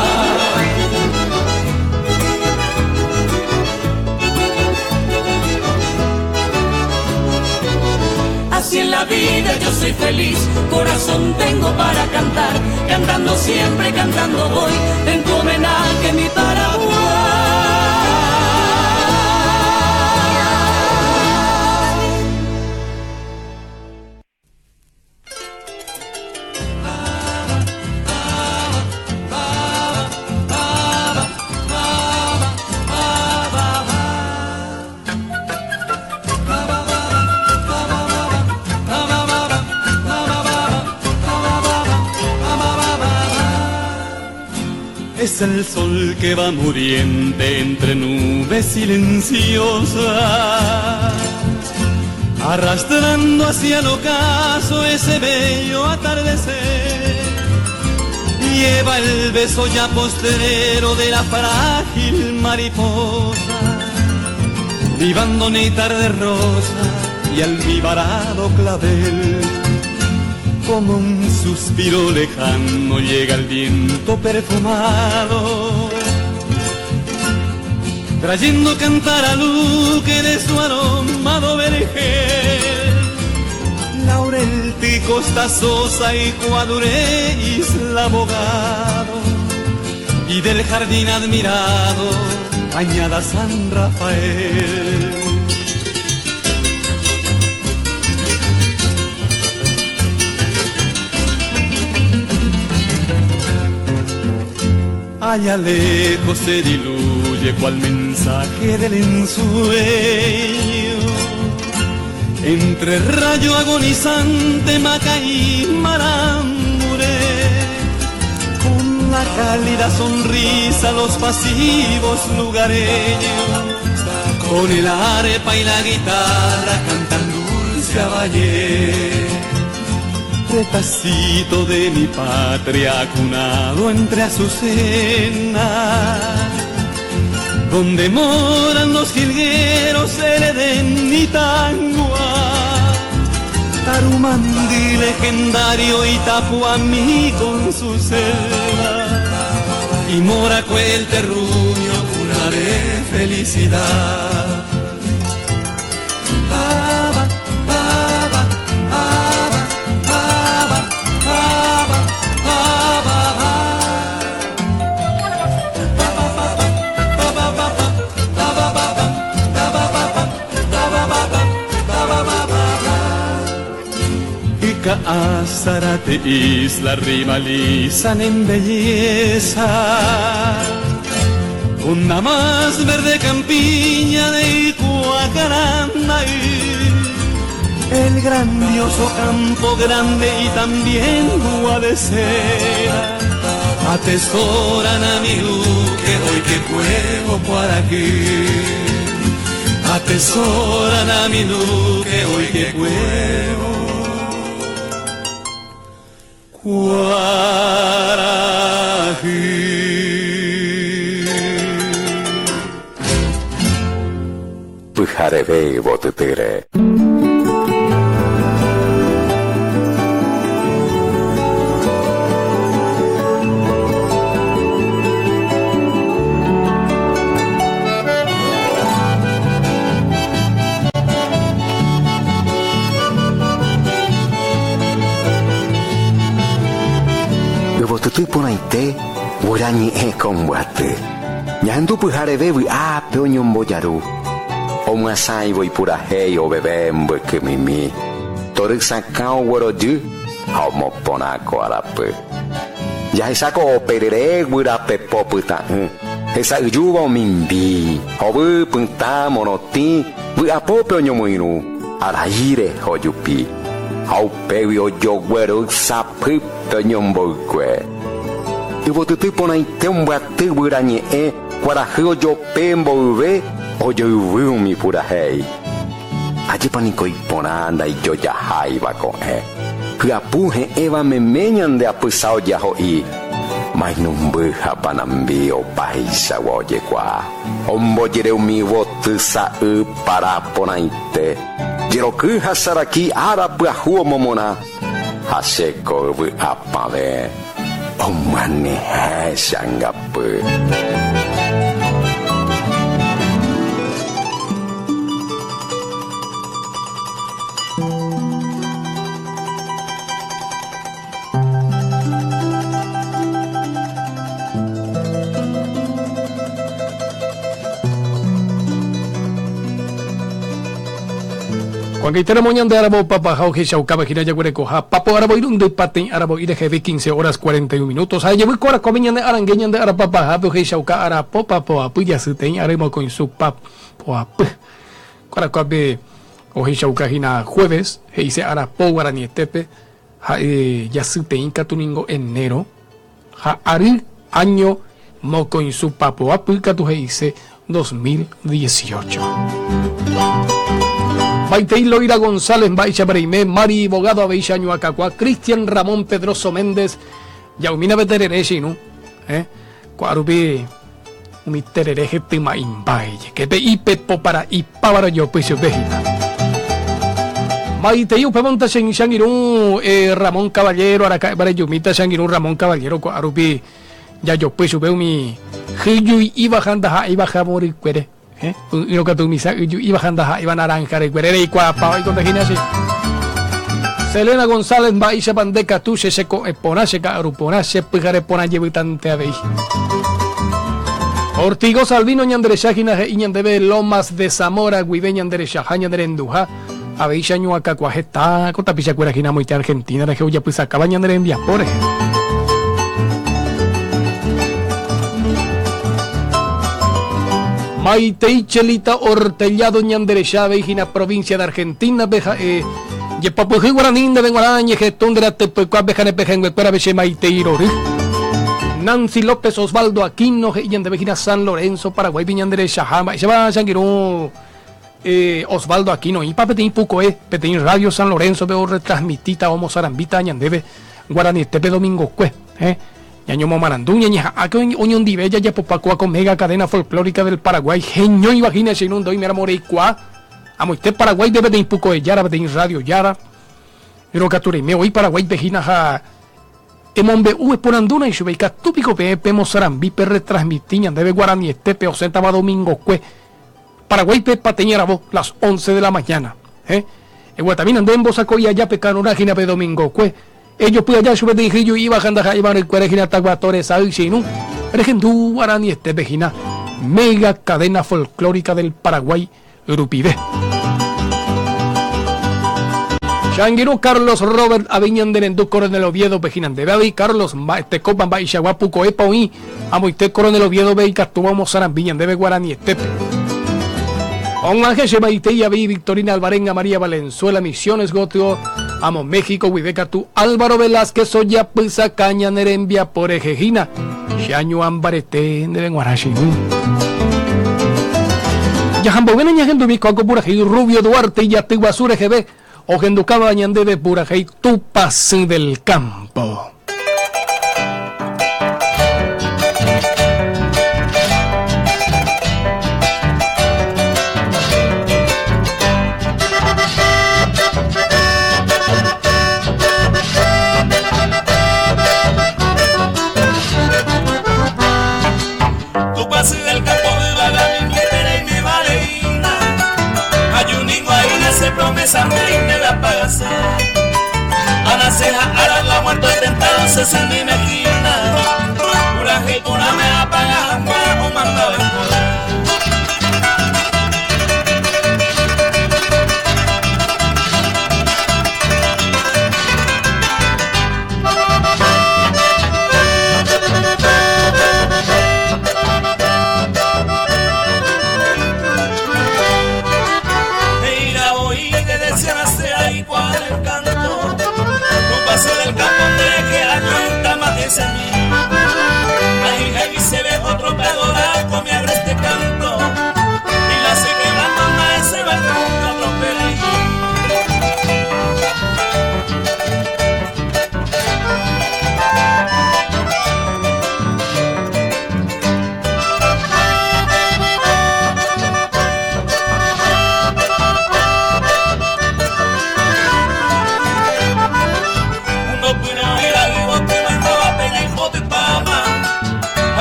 Así en la vida yo soy feliz, corazón tengo para cantar. Cantando siempre, cantando voy, en tu homenaje mi Paraguay. Es el sol que va muriente entre nubes silenciosas, arrastrando hacia el ocaso ese bello atardecer. Lleva el beso ya postrero de la frágil mariposa, vivando néctar de rosa y almibarado clavel. Como un suspiro lejano llega el viento perfumado, trayendo cantar a Luque de su aromado vergel. Laurel, Costa Sosa y Cuaduré, Isla Abogado, y del jardín admirado, Cañada San Rafael. Allá lejos se diluye cual mensaje del ensueño, entre rayo agonizante, Maca y Marambure. Con la cálida sonrisa los pasivos lugareños, con el arpa y la guitarra cantan dulce a valle. Retacito de mi patria acunado entre azucenas, donde moran los jilgueros del Edén y Tangua, Tarumandí legendario y Tapuamí con su selva, y Moracue el terruño, cuna de felicidad. Azarate, isla rivalizan en belleza, con la más verde campiña de Icuacaranda, el grandioso Campo Grande y también Guadalcera atesoran a mi duque hoy que juego por aquí. Atesoran a mi duque hoy que juego por aquí. Pujarebe botetere. Tu ponaite urani e combate nyandu puharebe bu a peonyom boyaru o masai voi pura hei o bebé mbeke mimi torik sakao woroju au mopona ko arape ya isako perere gura pepo puta esa ujuwa mimbi obu punta monoti bu apo peonyom inu araire hojupi au pewi o jogweru sapu peonyom bokwe Ibu tutu pona item buat tu berani kuara heo jo pembo ve o jo mi pura hei. Aje paniko ipona anda jo jahai bako Kuapu he eva memenyan de apusau jaho I. Mai numbu hapanambi o paisa woje kwa. Ombo jere umi wotu sa para pona ite. Jero ku hasaraki ara buahu momona. Haseko bu apa ve. Omane sanggap. Cuando kita moñan de arabo papa jau que chaucaba gira ya guere coja papo arabo irun de paten arabo ire jefe 15 horas 41 minutos ay llevo cora comiñan de arangueñan de arabo papa jau que chauca arapo papo apu ya se ten aremo con su pap po ap cora cobe o que chauca hina jueves he dice arapo guaranietepe ya se ten catuningo enero ja ari año mo con su papo apu catu he dice 2018. Baitei Loira González, Baicha Breime, Mari Bogado Abeichaño Acacua, Cristian Ramón Pedroso Méndez, Yaumina Beterereshi, ¿no? Cuarubi, mi terereje tima imbaye, que te ipe popara y pávaro yo pues yo vejita. Baitei Upemonta Shangirun, Ramón Caballero, Araca, Barayumita Shangirun, Ramón Caballero, Cuarubi, ya yo pues yo veo mi Hiyui y bajanda, y baja morir cuere. Y lo que tú me dices, iba a andar, iba a naranja, y cuerere y cuapa, y con así. Selena González, Baisha Bandeca, tú se seco, ponache, caruponache, pijare, ponache, vitante a veis. Ortigo Salvino, Ñandreshagina, y Ñandebe, Lomas de Zamora, Guibeña, Ñandreshajaña, Ñanderenduja, Abeisha, Ñuacacuajeta, Cotapicha, Cuerajina, muy Argentina, la Geuya, pues acaba Ñanderembia, por ejemplo. Maitei Chelita Hortellado Ñanderecha, Vejina, provincia de Argentina, Beja, Yepapuji Guaranín de Benguaraña, Getón de la Tepecuá, Bejane Pejengue, Pera Beche Maitei Rori, Nancy López Osvaldo Aquino, Yan de Vejina San Lorenzo, Paraguay, Viñanderecha, Jama, y se va a Sanguirón, Osvaldo Aquino, y Papetín Puco, Petín Radio San Lorenzo, veo retransmitita, Homo Sarambita, Ñandebe, Guaraní, Tepe Domingo Cue, Ñaño Momaranduña, ña, aquí Unión de Bella, ya Popacua con mega cadena folclórica del Paraguay, genio y vagina, se inundó y me amoricua. Amo usted Paraguay debe de impuco de Yara, de Radio Yara. Pero capture me hoy Paraguay vagina ja. Emombe poranduna y subeika túpico pepe Mozarambi per retransmitiñan debe Guaraní Estepe o sentaba Domingo Cue. Paraguay pepa teñera voz las 11 de la mañana. El Guatamina anden vos sacó y allá pecan una gina de Domingo Cue. Ellos pueden allá subir de Ingenio y bajan de Jaiban el Cuerejina Taguatores a Uchinu. Regendú Guaraní este vejina. Mega cadena folclórica del Paraguay, Urupide. Shanguiro Carlos Robert Aviñan de Nendú Coronel Oviedo Vejinan de Babi Carlos este copan ba Ixaguapuco Epaoí Amoite Coronel Oviedo Veica Tubamos Sarambiñan de Guaraní Estepe. On Ángel Shemaiteya, Victorina Alvarenga, María Valenzuela, Misiones Gotio, Amo México, Huibeca tú, Álvaro Velázquez, Soya Pisa, Caña, Nerembia, por Ejejina, Shaño Ambarete, Nerenguarashi. Yajambo, ven a mi coco Purají, Rubio Duarte y Yatiguazure GB, Ojenducaba Ñande de Purají, tu pase del campo. Promesa me la pagas. Ana Ceja, Ara la muerto tentado se sin mi mejina. Coraje y una me apaga, o manda de del campo de que año más de mí. Ahí se ve otro pedora con mi agreste canto y la sigue dando más se va con otro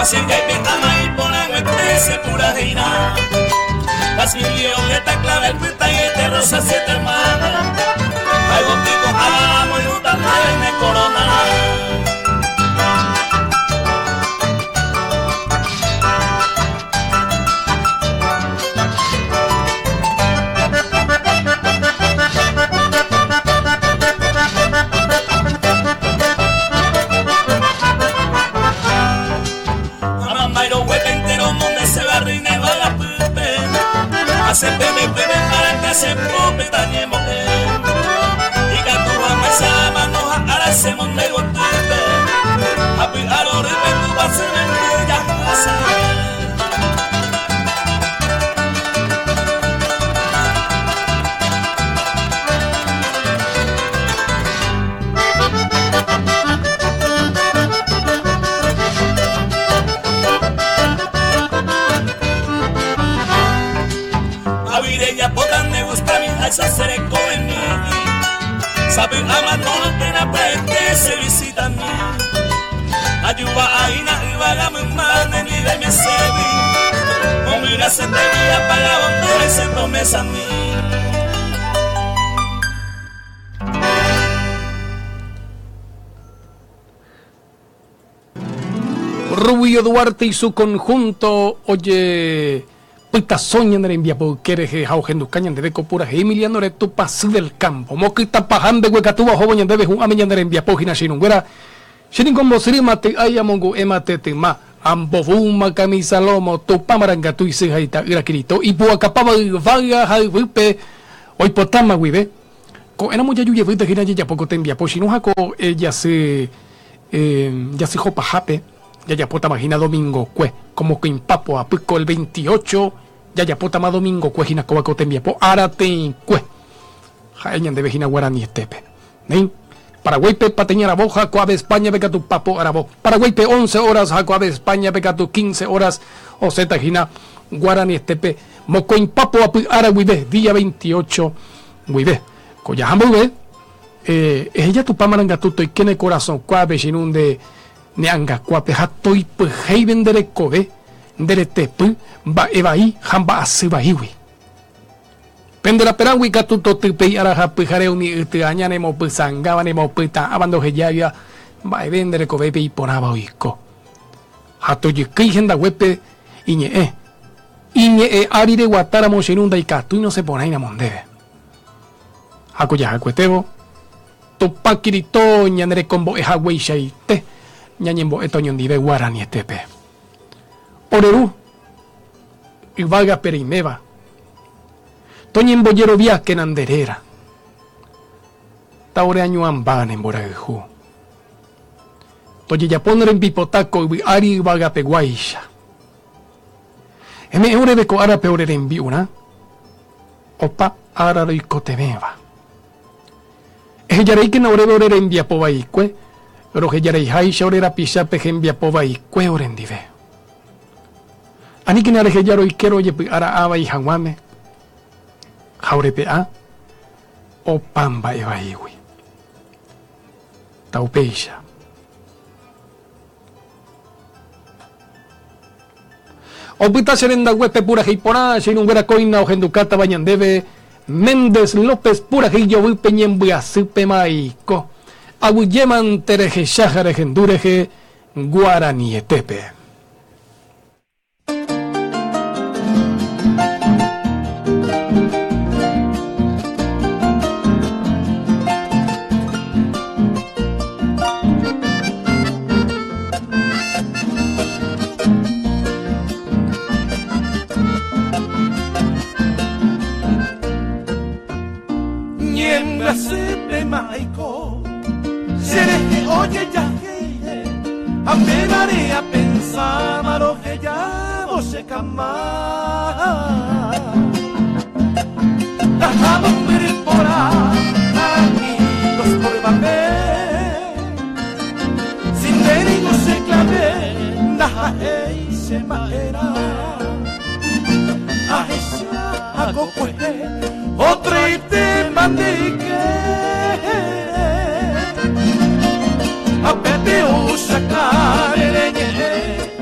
así que pitama y ponen especie pura reina. Las millonetas clave el pita y este rosa siete hermanas. Hay botico amo y un tamal de corona. Se bebe para que se pope dañe mujer y que tu mamá esa mano ahora se monte gotepe a pilar ore tu vas a ver ya pasa. Esa seré con mí, sabe ama no te la preste se visita a mí. Ayuda a ina y va la mamá de mi de mi sebi. O mira se te mira para donde se promesa a mí. Rubio Duarte y su conjunto, oye. Pita soña en el envía porque eres jaugendu cañan de deco pura Emiliano de tu paso del campo. Moquita pajande huecatuba joven de un amenyan de envía pogina sinunguera. Shinin como mate ayamongo emate tema. Ambovuma camisa lomo tu pamaranga tu y se jaita irakirito. Y puacapaba vaga jaiwipe. Hoy potama wibe. Ko era mucha yuya vita gira ya poco te envía poshinuja ella se jopa jape. Ya pota imagina domingo cue. Como que impapo a pico el 28. Ya pota más domingo cue jina coaco te envía po arate cue. Jaeñan de vejina guarani estepe. ¿Nen? Paraguay pe pateñara boja coave España beca tu papo arabo. Paraguay pe 11 horas coave España beca tu 15 horas o zeta jina guarani estepe. Moco impapo a araguibe día 28 guibe. Coyajambo ve. Ella tu pamaranga tuto y kene corazón coave shinun de neanga cuape hatoi pe hei vendere kobe ndere tepu ba ebai hamba asibahiwi pendera perangwi katuto tepe araha pejare uni itianya nemo pesangaba nemo peta abando heyaya ba vendere kobe pe iponaba oiko hatoyi kihenda wepe iñe arire watara moshinunda ikatu no se pona ina mondebe hakoya hakuetebo topakirito ñandere combo ehawei shaite ñañembo etoño dive guarani estepe oreru ivaga perimeva Toña en bollero viaje en anderera. Taure año ambana en borajú. Toye ya poner en pipotaco y ari vagapeguaisha. Eme eure beco ara peore en viuna. Opa ara y cotemeva. Ella que no ore en viapovaicue, pero que yarei haisha orera pisape en viapovaicue orendive. Ani que nare yaro y quiero ye ara aba y hanguame. Jaurepea o pamba evaiwi. Taupeisha. O pita serenda huepe pura jipora, sin un coina o genducata bañandeve, Méndez López pura jillo vui peñen buiazupe maico, aguyeman tereje shajare gendureje, guaranietepe. Sepe maico, seré oye ya que a me marea pensaba lo que ya vos se cama. Dejaba un ver por aquí los por papel, sin ver y no se clave, naja y se maera. A esa hago pues otra y te mandique a Pepe usa carereñe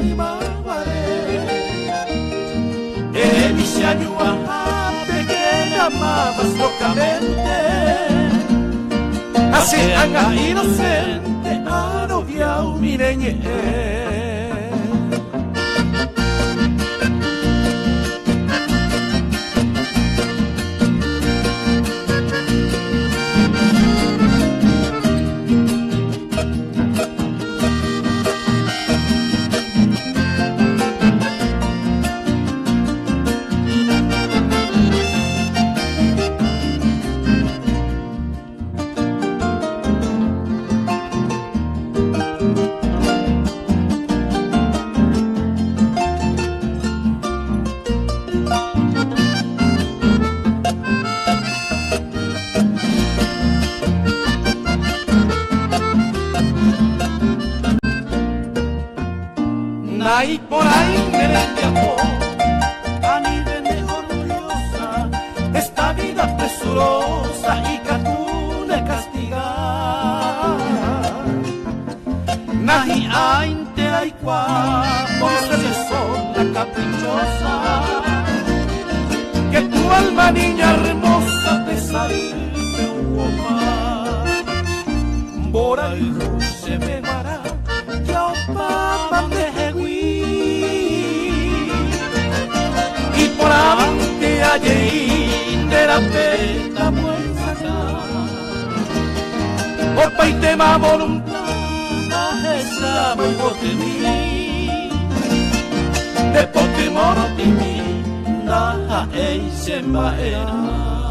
y mamare mi se ayuda que llamabas locamente así haga inocente a novia mireñe. Ahí por ahí me viajó, a nivel de orgullosa, esta vida presurosa y catune castigar. Nahi ainte aikua, por ser sola caprichosa, que tu alma niña hermosa te salve uoma. Bora y se me vará, yo papá te y por avante allí de la pena muestra por paitema voluntad esa muy botemi de potemoro timi na e se maera.